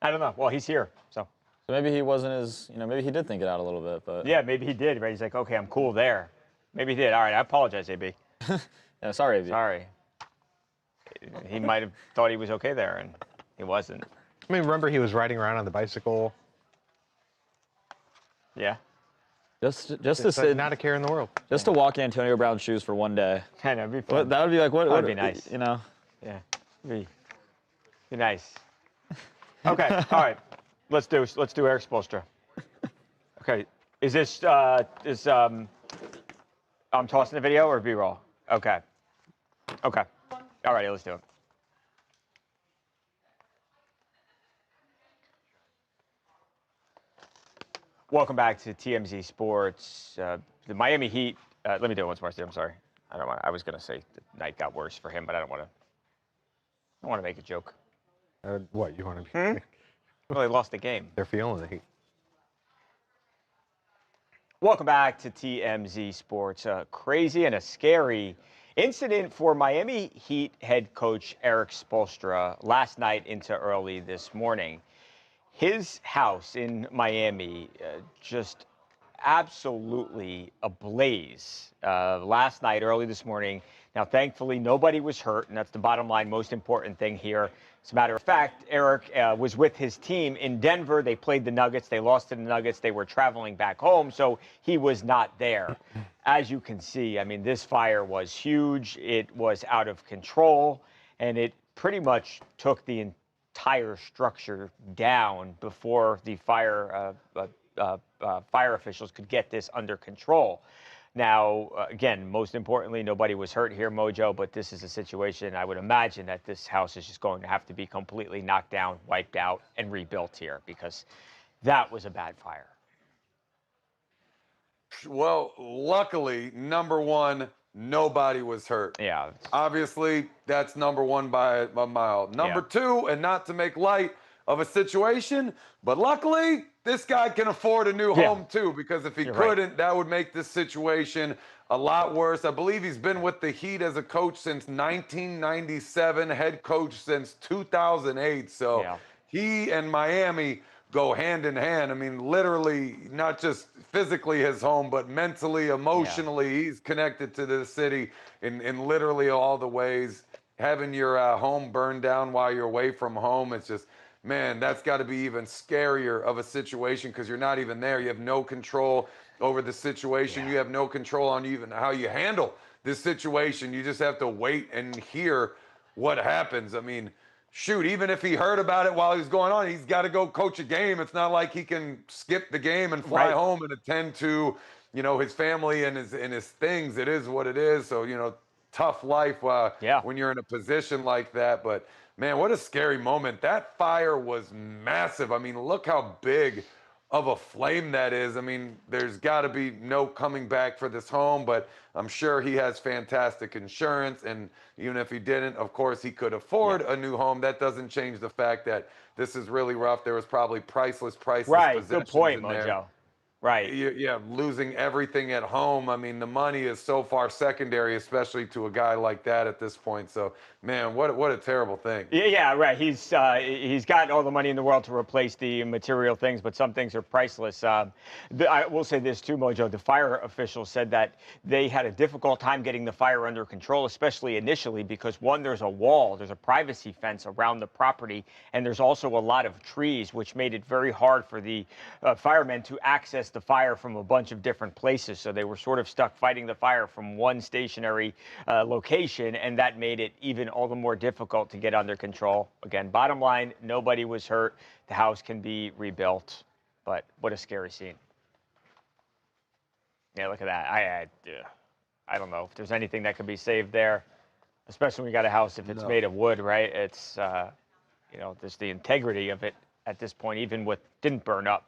I don't know. Well, he's here, so. So maybe he wasn't as, maybe he did think it out a little bit, but. Yeah, maybe he did, right? He's like, okay, I'm cool there. Maybe he did. All right, I apologize, AB. Yeah, sorry, AB. Sorry. He might have thought he was okay there, and he wasn't. I mean, remember he was riding around on the bicycle. Yeah. Just to sit, not a care in the world. Just to walk Antonio Brown's shoes for one day. Kind of be fun. That would be like what? That would be nice. Yeah. Be nice. Okay. All right. Let's do Eric Spoelstra. Okay. Is this I'm tossing the video or B-roll? Okay. Okay. All righty. Let's do it. Welcome back to TMZ Sports. The Miami Heat. Let me do it once more, Steve. I'm sorry. I was going to say the night got worse for him, but I don't want to make a joke. What you want to be? Well, they lost the game. They're feeling the heat. Welcome back to TMZ Sports. A crazy and a scary incident for Miami Heat head coach Eric Spoelstra last night into early this morning. His house in Miami just absolutely ablaze last night, early this morning. Now, thankfully, nobody was hurt, and that's the bottom line, most important thing here. As a matter of fact, Eric was with his team in Denver. They played the Nuggets. They lost to the Nuggets. They were traveling back home, so he was not there. As you can see, I mean, this fire was huge. It was out of control, and it pretty much took the entire structure down before the fire officials could get this under control. Now, again, most importantly, nobody was hurt here, Mojo, but this is a situation I would imagine that this house is just going to have to be completely knocked down, wiped out, and rebuilt here because that was a bad fire. Well, luckily, number one, nobody was hurt. Yeah. Obviously, that's number one by a mile. Number two, and not to make light of a situation, but luckily, this guy can afford a new home too, because if he couldn't, that would make this situation a lot worse. I believe he's been with the Heat as a coach since 1997, head coach since 2008. So he and Miami go hand in hand. I mean, literally, not just physically his home, but mentally, emotionally, he's connected to the city in literally all the ways. Having your home burned down while you're away from home, it's just, man, that's got to be even scarier of a situation because you're not even there. You have no control over the situation. You have no control on even how you handle this situation. You just have to wait and hear what happens. I mean, shoot, even if he heard about it while he was going on, he's got to go coach a game. It's not like he can skip the game and fly home and attend to, his family and his things. It is what it is. So, tough life when you're in a position like that. But man, what a scary moment. That fire was massive. I mean, look how big of a flame that is. I mean, there's got to be no coming back for this home, but I'm sure he has fantastic insurance. And even if he didn't, of course, he could afford a new home. That doesn't change the fact that this is really rough. There was probably priceless possessions good point, in there. Mojo. Right. Yeah, losing everything at home. I mean, the money is so far secondary, especially to a guy like that at this point. So, man, what a terrible thing. Yeah, right. He's got all the money in the world to replace the material things, but some things are priceless. I will say this too, Mojo. The fire officials said that they had a difficult time getting the fire under control, especially initially, because one, there's a wall, there's a privacy fence around the property, and there's also a lot of trees, which made it very hard for the firemen to access the fire from a bunch of different places. So they were sort of stuck fighting the fire from one stationary location, and that made it even all the more difficult to get under control. Again, bottom line, nobody was hurt. The house can be rebuilt, but what a scary scene. Yeah, look at that. I don't know if there's anything that could be saved there, especially when you got a house if it's made of wood, right? It's, there's the integrity of it at this point, even with didn't burn up.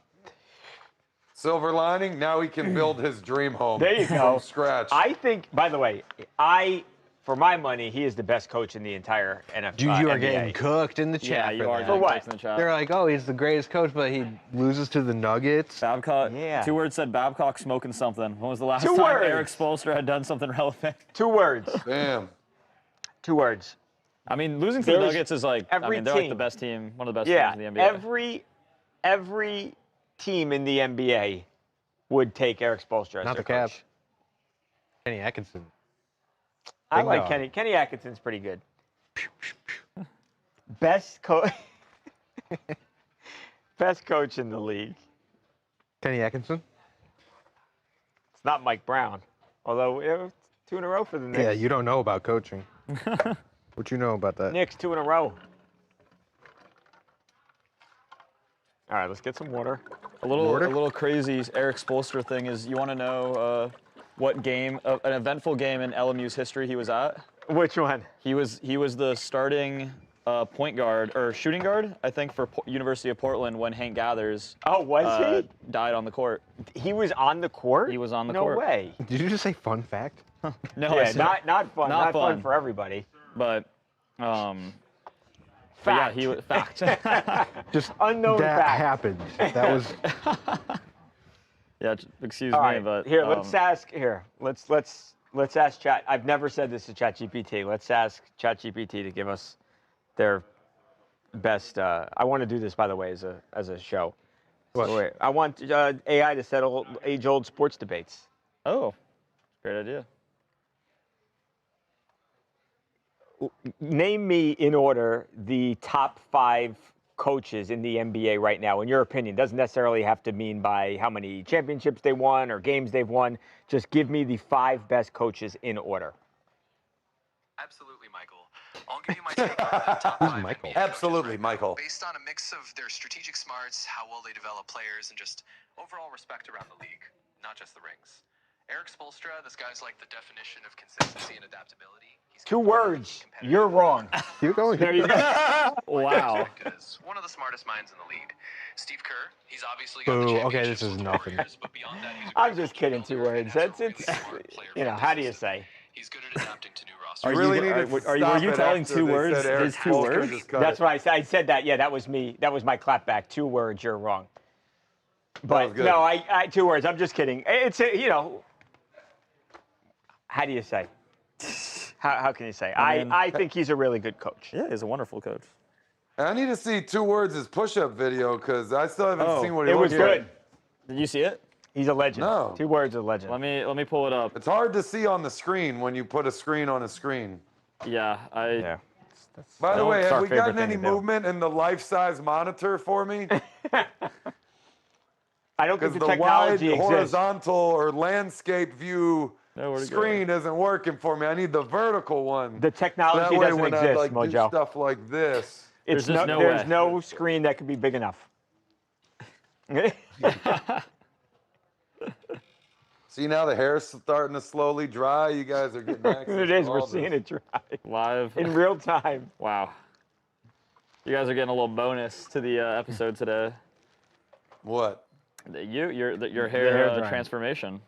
Silver lining, now he can build his dream home. There you go. From scratch. I think, by the way, I for my money, he is the best coach in the entire NFL. You are NBA. getting cooked in the chat. Yeah, you are For getting what? cooked in the chat. They're like, oh, he's the greatest coach, but he loses to the Nuggets. Babcock. Yeah. 2 words said Babcock smoking something. When was the last 2 time words. Eric Spoelstra had done something relevant? 2 words. Damn. 2 words. I mean, losing to the Nuggets is like, I mean, they're like the best team, one of the best teams in the NBA. Every team in the NBA would take Eric Spoelstra as Not their the Cavs. coach. Kenny Atkinson. I Big like dog. Kenny. Kenny Atkinson's pretty good. Best coach. Best coach in the league. Kenny Atkinson? It's not Mike Brown, although it was 2 in a row for the Knicks. Yeah, you don't know about coaching. What you know about that? Knicks 2 in a row. All right, let's get some water. A little crazy Eric Spoelstra thing is, you want to know what game, an eventful game in LMU's history he was at? Which one? He was the starting point guard or shooting guard, I think, for University of Portland when Hank Gathers. Oh, was he? Died on the court. He was on the court? He was on the no court. No way. Did you just say fun fact? No, yeah, I said, not fun. Not fun for everybody. But, fact. But yeah, he was fact. Just unknown that fact. happened. That was. Yeah, excuse All me, right, but here, let's ask Chat. I've never said this to ChatGPT. Let's ask ChatGPT to give us their best. I want to do this, by the way, as a show. What? So wait, I want AI to settle age-old sports debates. Oh, great idea. Name me in order the top 5 coaches in the NBA right now, in your opinion. Doesn't necessarily have to mean by how many championships they won or games they've won. Just give me the 5 best coaches in order. Absolutely, Michael. I'll give you my take on the top 5 Michael? NBA Absolutely, coaches right now, Michael. based on a mix of their strategic smarts, how well they develop players, and just overall respect around the league, not just the rings. Eric Spoelstra, this guy's like the definition of consistency and adaptability. He's 2 words. You're wrong. Keep going. There you go. Wow. As one of the smartest minds in the league. Steve Kerr, he's obviously got the Boo. championships Okay, this is with the nothing. Warriors, but beyond that, he's a I'm great just culture kidding. 2 builder and words. has a It's really smart player you know, how do you say? He's good at adapting to new rosters. You really need to were stop you it telling after 2 they words? said Eric His 2 Spoelstra words? just cut That's it. right. I said that. Yeah, that was me. That was my clapback. 2 words. You're wrong. But was good. no, I 2 words. I'm just kidding. It's you know. How do you say? How can you say? I think he's a really good coach. Yeah, he's a wonderful coach. I need to see 2 words his push-up video because I still haven't seen what he It was looks good. like. Did you see it? He's a legend. No. 2 words, a legend. Let me pull it up. It's hard to see on the screen when you put a screen on a screen. Yeah, Yeah. By the That's way, our have we favorite gotten thing any to do. movement in the life-size monitor for me? I don't think Because the the wide technology exists. horizontal or landscape view Nowhere to go. screen isn't working for me. I need the vertical one. The technology that way doesn't when exist, I like do Mojo. stuff like this. It's There's just no there's way. no screen that could be big enough. See now the hair's starting to slowly dry. You guys are getting access It is. to We're all seeing this. it dry Live. in real time. Wow. You guys are getting a little bonus to the episode today. What? Your hair hair drying. transformation.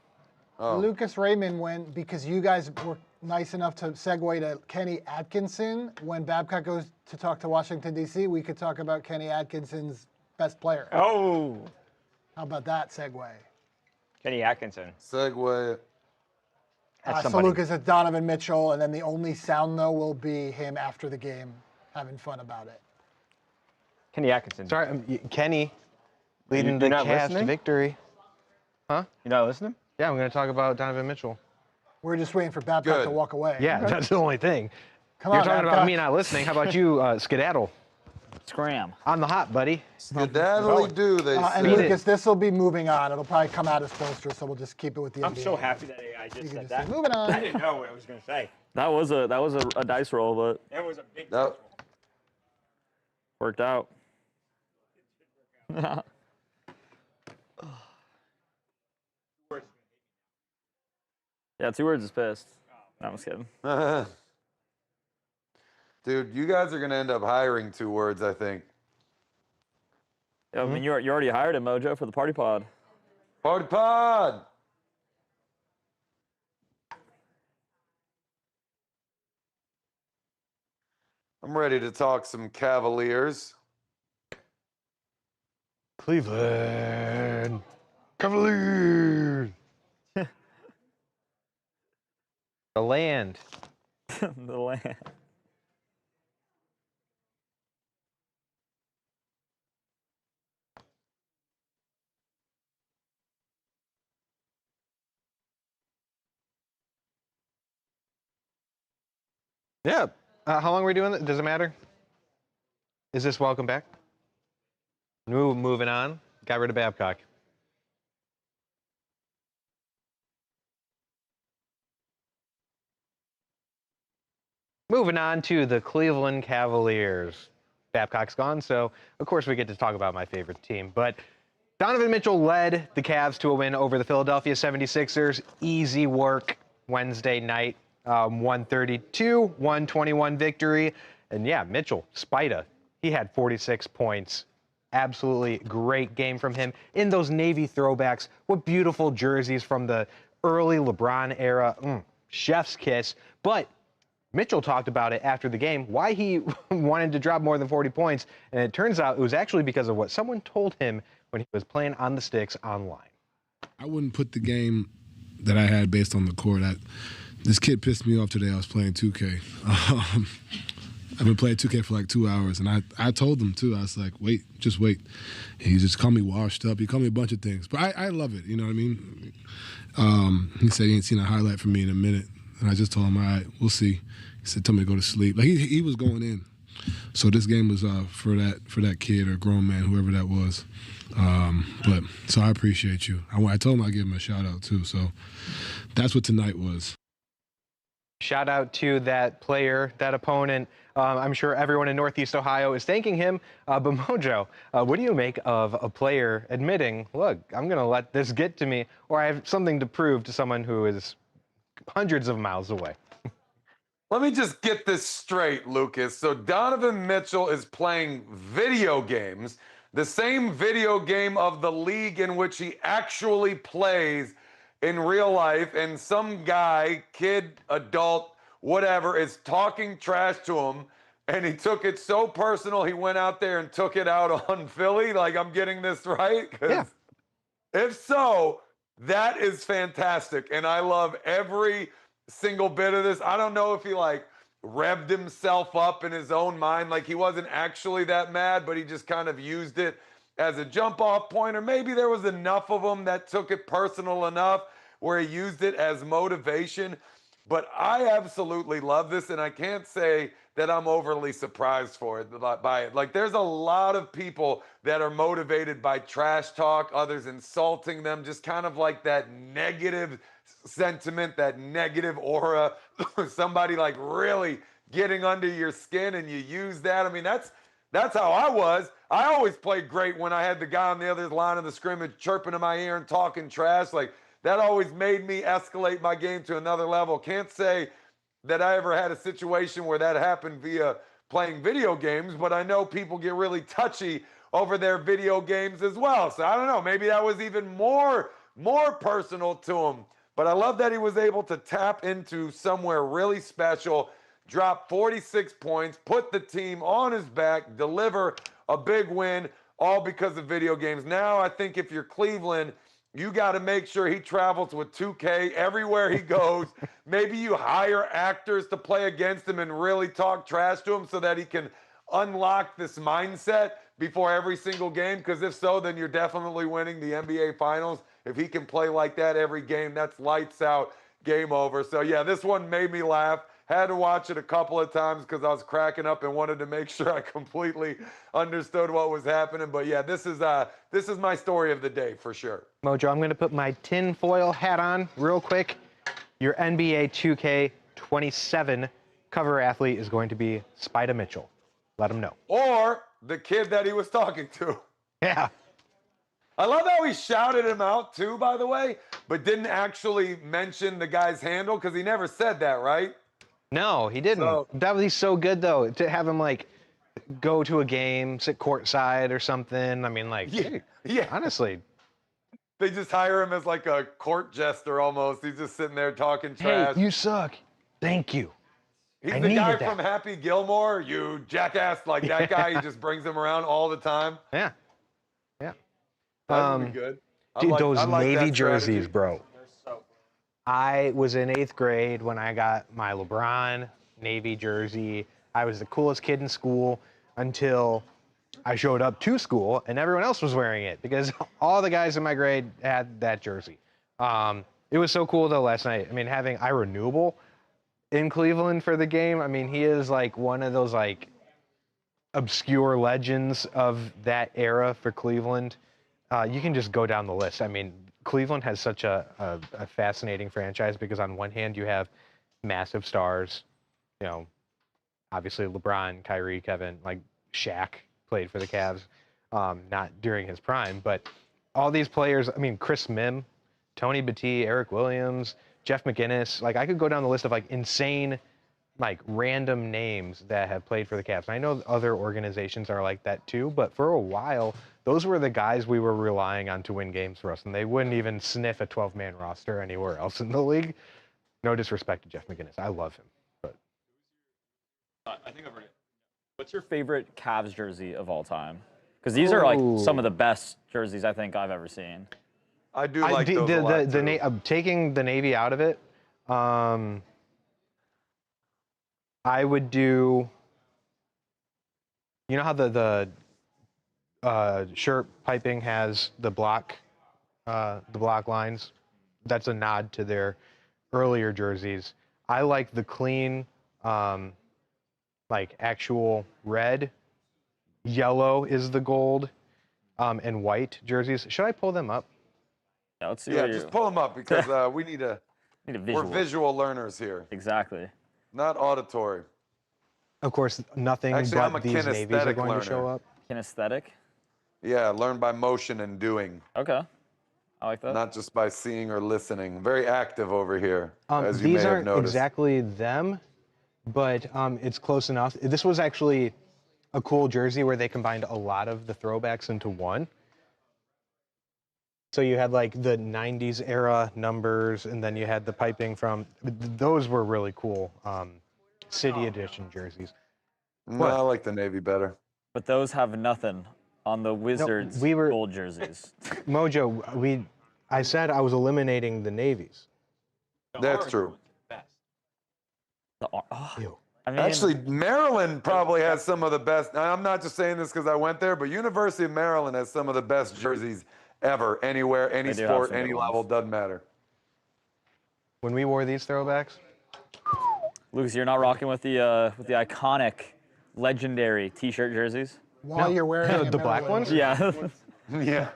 Oh. Lucas Raymond went because you guys were nice enough to segue to Kenny Atkinson. When Babcock goes to talk to Washington, D.C., we could talk about Kenny Atkinson's best player. Oh, How about that segue? Kenny Atkinson. Segue. That's So somebody. Lucas, it's Donovan Mitchell, and then the only sound, though, will be him after the game having fun about it. Kenny Atkinson. Sorry, Kenny leading You're the not Cavs to listening? victory. Huh? You're not listening? Yeah, I'm going to talk about Donovan Mitchell. We're just waiting for Babcock Good. to walk away. Yeah, that's the only thing. Come You're on, talking about Babcock. me not listening. How about you, skedaddle? Scram. On the hot, buddy. Skedaddly do, they And say. Lucas, this will be moving on. It'll probably come out as Spoelstra, so we'll just keep it with the I'm NBA. so happy that AI You just can said just that. say, moving on. I didn't know what I was going to say. That was a dice roll, but It was a big No. worked out. Yeah, 2 words is pissed. No, I'm just kidding. Dude, you guys are going to end up hiring 2 words, I think. I mean, you already hired him, Mojo, for the party pod. Party pod! I'm ready to talk some Cavaliers. Cleveland Cavaliers. The land. The land. Yeah. How long are we doing it? Does it matter? Is this welcome back? Moving on. Got rid of Babcock. Moving on to the Cleveland Cavaliers. Babcock's gone, so of course we get to talk about my favorite team. But Donovan Mitchell led the Cavs to a win over the Philadelphia 76ers. Easy work Wednesday night. 132-121 victory. And yeah, Mitchell, Spida, he had 46 points. Absolutely great game from him. In those Navy throwbacks, what beautiful jerseys from the early LeBron era. Chef's kiss. But Mitchell talked about it after the game, why he wanted to drop more than 40 points. And it turns out it was actually because of what someone told him when he was playing on the sticks online. I wouldn't put the game that I had based on the court. This kid pissed me off today. I was playing 2K. I've been playing 2K for like 2 hours, and I told him too. I was like, wait, just wait. And he just called me washed up. He called me a bunch of things, but I love it. You know what I mean? He said he ain't seen a highlight from me in a minute, and I just told him, all right, we'll see. He said, tell me to go to sleep. Like he was going in. So this game was for that kid or grown man, whoever that was. But so I appreciate you. I told him I'd give him a shout out too. So that's what tonight was. Shout out to that player, that opponent. I'm sure everyone in Northeast Ohio is thanking him. But Mojo, what do you make of a player admitting, look, I'm going to let this get to me, or I have something to prove to someone who is hundreds of miles away? Let me just get this straight, Lucas. So Donovan Mitchell is playing video games, the same video game of the league in which he actually plays in real life, and some guy, kid, adult, whatever, is talking trash to him, and he took it so personal he went out there and took it out on Philly. Like, I'm getting this right? Yeah. If so, that is fantastic, and I love every single bit of this. I don't know if he like revved himself up in his own mind, like he wasn't actually that mad, but he just kind of used it as a jump off point, or maybe there was enough of them that took it personal enough where he used it as motivation. But I absolutely love this, and I can't say that I'm overly surprised by it. Like, there's a lot of people that are motivated by trash talk, others insulting them, just kind of like that negative sentiment, that negative aura, somebody like really getting under your skin, and you use that. I mean, that's how I was. I always played great when I had the guy on the other line of the scrimmage chirping in my ear and talking trash. Like, that always made me escalate my game to another level. Can't say that I ever had a situation where that happened via playing video games, but I know people get really touchy over their video games as well. So I don't know, maybe that was even more personal to him. But I love that he was able to tap into somewhere really special, drop 46 points, put the team on his back, deliver a big win, all because of video games. Now I think if you're Cleveland, you got to make sure he travels with 2K everywhere he goes. Maybe you hire actors to play against him and really talk trash to him so that he can unlock this mindset before every single game. Because if so, then you're definitely winning the NBA Finals. If he can play like that every game, that's lights out, game over. So yeah, this one made me laugh. Had to watch it a couple of times because I was cracking up and wanted to make sure I completely understood what was happening. But yeah, this is my story of the day for sure. Mojo, I'm going to put my tinfoil hat on real quick. Your NBA 2K27 cover athlete is going to be Spida Mitchell. Let him know. Or the kid that he was talking to. Yeah. I love how he shouted him out too, by the way, but didn't actually mention the guy's handle because he never said that, right? No, he didn't. So, that would be so good, though, to have him, like, go to a game, sit courtside or something. I mean, like, yeah. Honestly. They just hire him as, like, a court jester almost. He's just sitting there talking trash. Hey, you suck. Thank you. He's the guy from Happy Gilmore, you jackass, like that guy. He just brings him around all the time. Yeah. Yeah. That would be good. Dude, those I like Navy that jerseys, strategy. bro. I was in 8th grade when I got my LeBron Navy jersey. I was the coolest kid in school until I showed up to school and everyone else was wearing it because all the guys in my grade had that jersey. It was so cool though last night. I mean, having Ira Newble in Cleveland for the game. I mean, he is like one of those like obscure legends of that era for Cleveland. You can just go down the list. I mean, Cleveland has such a fascinating franchise because on one hand you have massive stars, you know, obviously LeBron, Kyrie, Kevin, like Shaq played for the Cavs, not during his prime, but all these players, I mean, Chris Mim, Tony Battie, Eric Williams, Jeff McGinnis, like I could go down the list of like insane, like random names that have played for the Cavs. And I know other organizations are like that too, but for a while, those were the guys we were relying on to win games for us, and they wouldn't even sniff a 12-man roster anywhere else in the league. No disrespect to Jeff McGinnis. I love him. But I think I've heard it. What's your favorite Cavs jersey of all time? Because these are like some of the best jerseys I think I've ever seen. I do like those a lot, too. Taking the Navy out of it, I would do. You know how the shirt piping has the block lines? That's a nod to their earlier jerseys. I like the clean, like actual red. Yellow is the gold, and white jerseys. Should I pull them up? Yeah, let's see. Yeah, just pull them up because we need a visual. We're visual learners here. Exactly. Not auditory. Of course, nothing Actually, I'm but a these navies are going learner. to show up. Kinesthetic? Yeah, learn by motion and doing. Okay. I like that. Not just by seeing or listening. Very active over here, as you These may have aren't noticed. exactly them, but it's close enough. This was actually a cool jersey where they combined a lot of the throwbacks into one. So you had like the 90s era numbers, and then you had the piping from, those were really cool City Edition jerseys. No, I like the Navy better. But those have nothing on the Wizards gold jerseys. Mojo, I said I was eliminating the navies. That's true. I mean, actually, Maryland probably has some of the best. I'm not just saying this because I went there, but University of Maryland has some of the best jerseys ever, anywhere, any sport, any level, doesn't matter. When we wore these throwbacks, Lucas, you're not rocking with the iconic, legendary T-shirt jerseys. While you're wearing the black ones. Yeah. Yeah.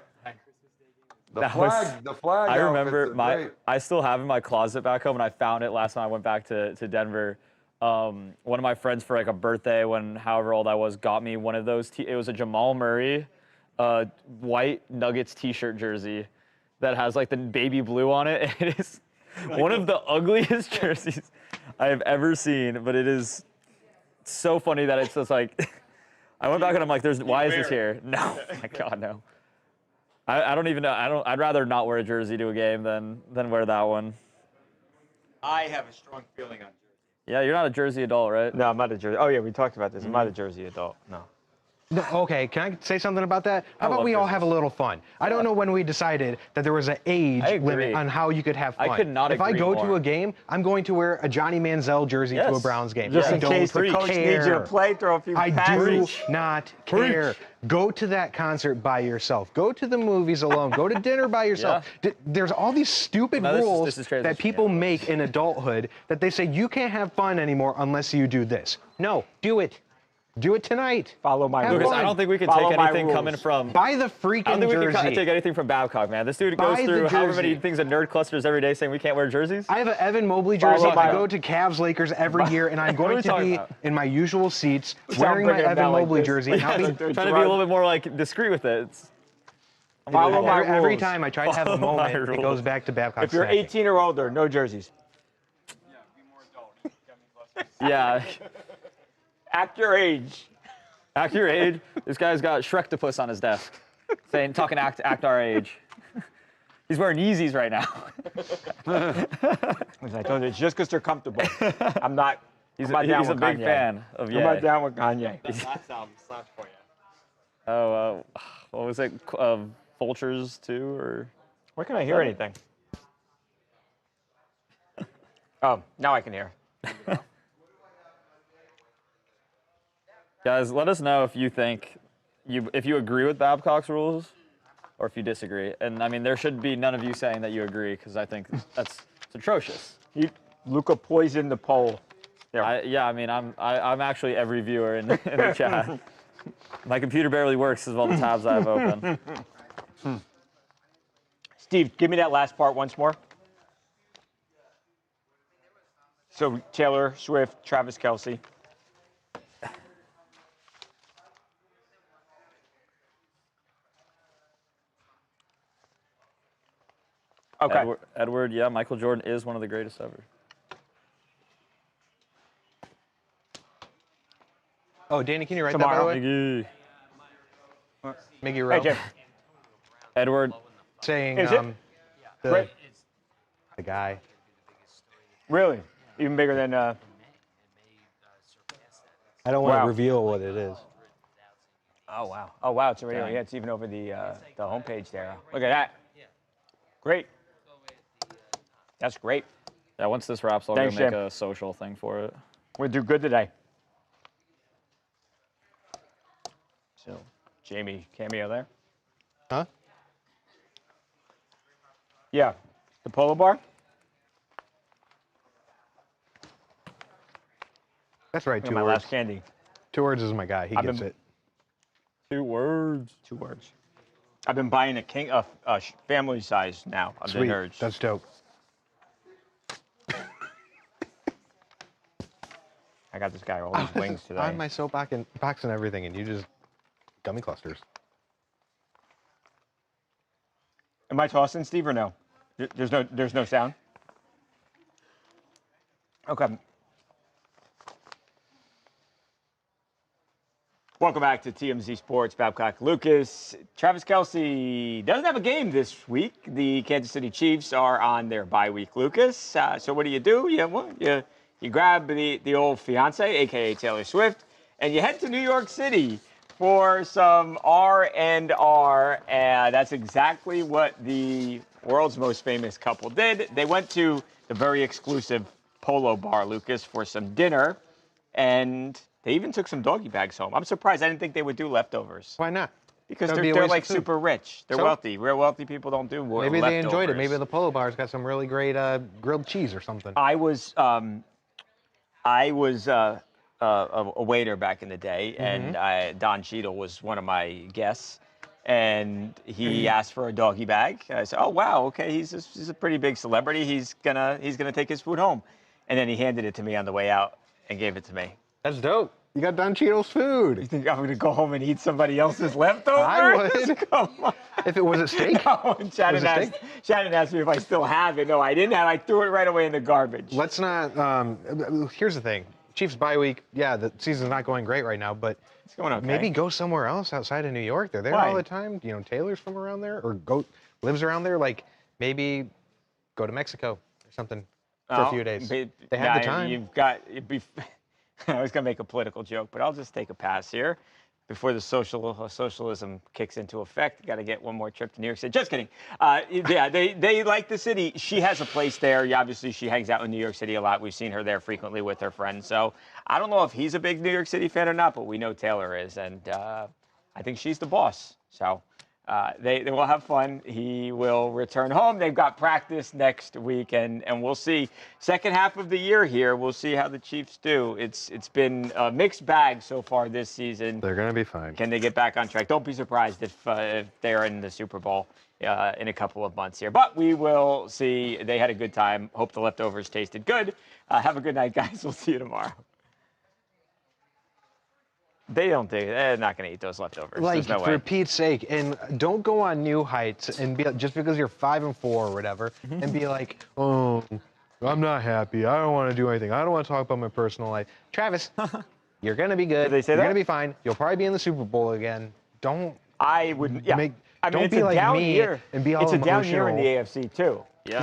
The flag. I remember I still have in my closet back home, and I found it last time I went back to Denver. One of my friends for like a birthday, when however old I was, got me one of those. It was a Jamal Murray white Nuggets T-shirt jersey that has like the baby blue on it. It is one of the ugliest jerseys I have ever seen, but it is so funny that it's just like. I went back and I'm like, why is this here? No, my God, no. I don't even know. I'd rather not wear a jersey to a game than wear that one. I have a strong feeling on jersey. Yeah, you're not a jersey adult, right? No, I'm not a jersey. Oh yeah, we talked about this. I'm not a jersey adult. No. No, okay, can I say something about that? How about we all have a little fun? I don't know when we decided that there was an age limit on how you could have fun. I could not If I agree go more. to a game, I'm going to wear a Johnny Manziel jersey to a Browns game. Just I in don't case the coach needs you to play, throw a few I passes. do not care. Go to that concert by yourself. Go to the movies alone. Go to dinner by yourself. There's all these stupid rules that people make in adulthood that they say you can't have fun anymore unless you do this. No, do it. Do it tonight. Follow my rules. Lucas, I don't think we can take anything coming from. Buy the freaking jersey. I don't think we can take anything from Babcock, man. This dude goes through however many things in nerd clusters every day saying we can't wear jerseys. I have an Evan Mobley jersey. I go to Cavs Lakers every year, and I'm going to be in my usual seats wearing my Evan Mobley jersey. And I'll be trying to be a little bit more like discreet with it. Follow my rules. Every time I try to have a moment, it goes back to Babcock. If you're 18 or older, no jerseys. Yeah. Act your age. Act your age. This guy's got Shrektopus on his desk, talking act our age. He's wearing Yeezys right now. I told you, it's just because they're comfortable. I'm not He's a big fan of Ye. I'm not down with Kanye. Last album slapped for you. Oh, what was it? Vultures 2 or? Where can I hear anything? Oh, now I can hear. Guys, let us know if you think if you agree with Babcock's rules or if you disagree. And I mean, there should be none of you saying that you agree because I think it's atrocious. Luca poisoned the poll. Yeah, I mean, I'm actually every viewer in the chat. My computer barely works as well the tabs I have open. Steve, give me that last part once more. So Taylor Swift, Travis Kelce. Okay. Edward, yeah, Michael Jordan is one of the greatest ever. Oh, Danny, can you write that, by the way? Miggy Rowe. Hey, Jim. Edward. Saying the guy. Really? Even bigger than... I don't want to reveal what it is. Oh, wow. Oh, wow. It's already, yeah, it's even over the homepage there. Look at that. Great. That's great. Yeah, once this wraps, I'll go make a social thing for it. We'll do good today. So, Jamie cameo there. Huh? Yeah. The Polo Bar? That's right, 2 my words. last candy. 2 words is my guy. He gets it. 2 words. 2 words. I've been buying a family size now of the Nerds. That's dope. I got this guy all these wings today. On my soapbox and everything, and you just gummy clusters. Am I tossing, Steve, or no? There's no sound. Okay. Welcome back to TMZ Sports. Babcock, Lucas. Travis Kelce doesn't have a game this week. The Kansas City Chiefs are on their bye week, Lucas. So what do? You grab the old fiance, a.k.a. Taylor Swift, and you head to New York City for some R&R. That's exactly what the world's most famous couple did. They went to the very exclusive Polo Bar, Lucas, for some dinner, and they even took some doggy bags home. I'm surprised. I didn't think they would do leftovers. Why not? Because they're like super rich. They're wealthy. Real wealthy people don't do leftovers. Maybe they enjoyed it. Maybe the Polo Bar's got some really great grilled cheese or something. I was a waiter back in the day, and Don Cheadle was one of my guests, and he asked for a doggy bag. I said, "Oh wow, okay, he's a pretty big celebrity. He's gonna take his food home," and then he handed it to me on the way out and gave it to me. That's dope. You got Don Cheadle's food. You think I'm gonna go home and eat somebody else's leftovers? I would. Come on. If it was a steak. No, and Shannon asked me if I still have it. No, I didn't have it. I threw it right away in the garbage. Let's not. Here's the thing. Chiefs bye week. Yeah, the season's not going great right now, but it's going okay. Maybe go somewhere else outside of New York. They're there all the time. You know, Taylor's from around there, or lives around there. Like maybe go to Mexico or something for a few days. They have the time. I was going to make a political joke, but I'll just take a pass here. Before the socialism kicks into effect, got to get one more trip to New York City. Just kidding. Yeah, they like the city. She has a place there. Obviously, she hangs out in New York City a lot. We've seen her there frequently with her friends. So I don't know if he's a big New York City fan or not, but we know Taylor is, and I think she's the boss. So they will have fun. He will return home. They've got practice next week, and we'll see. Second half of the year here, we'll see how the Chiefs do. It's been a mixed bag so far this season. They're going to be fine. Can they get back on track? Don't be surprised if they're in the Super Bowl in a couple of months here. But we will see. They had a good time. Hope the leftovers tasted good. Have a good night, guys. We'll see you tomorrow. They're not going to eat those leftovers. Like, There's no for way. Pete's sake, and don't go on new heights and be just because you're 5-4 or whatever, and be like, oh, I'm not happy. I don't want to do anything. I don't want to talk about my personal life. Travis, you're going to be good. Did they say you're that? going to be fine. You'll probably be in the Super Bowl again. Don't. I wouldn't. Yeah. Don't be like me and be all emotional. It's a down year in the AFC too. Yeah.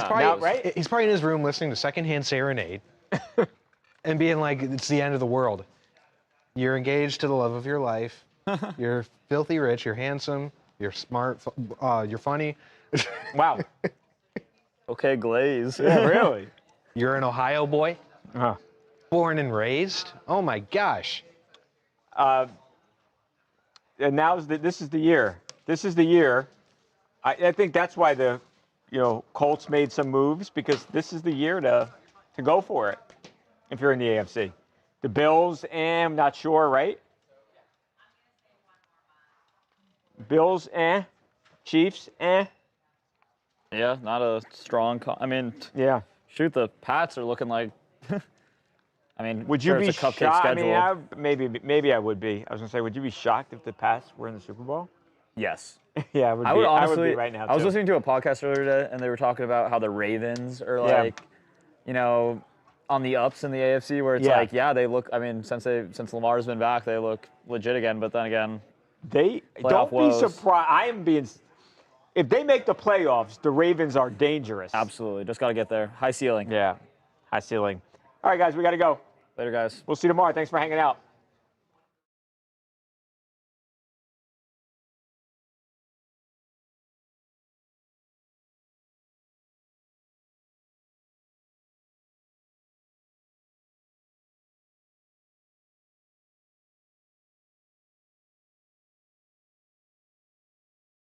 He's probably in his room listening to Secondhand Serenade. and being like, it's the end of the world. You're engaged to the love of your life. You're filthy rich. You're handsome. You're smart. You're funny. Wow. Okay, Glaze. Yeah, really. You're an Ohio boy. Uh-huh. Born and raised. Oh my gosh. And this is the year. This is the year. I think that's why the Colts made some moves, because this is the year to go for it if you're in the AFC. The Bills, I'm not sure, right? Bills, Chiefs, Yeah, not a strong. I mean, yeah. Shoot, the Pats are looking like. I mean, would you sure, be it's a cupcake shocked? schedule. I mean, maybe I would be. I was gonna say, would you be shocked if the Pats were in the Super Bowl? Yes. Yeah, I would honestly. I would be right now. I was too. listening to a podcast earlier today, and they were talking about how the Ravens are like, on the ups in the AFC, where it's like, they look. I mean, since Lamar's been back, they look legit again. But then again, they don't be surprised. If they make the playoffs, the Ravens are dangerous. Absolutely, just got to get there. High ceiling. Yeah, high ceiling. All right, guys, we got to go. Later, guys. We'll see you tomorrow. Thanks for hanging out.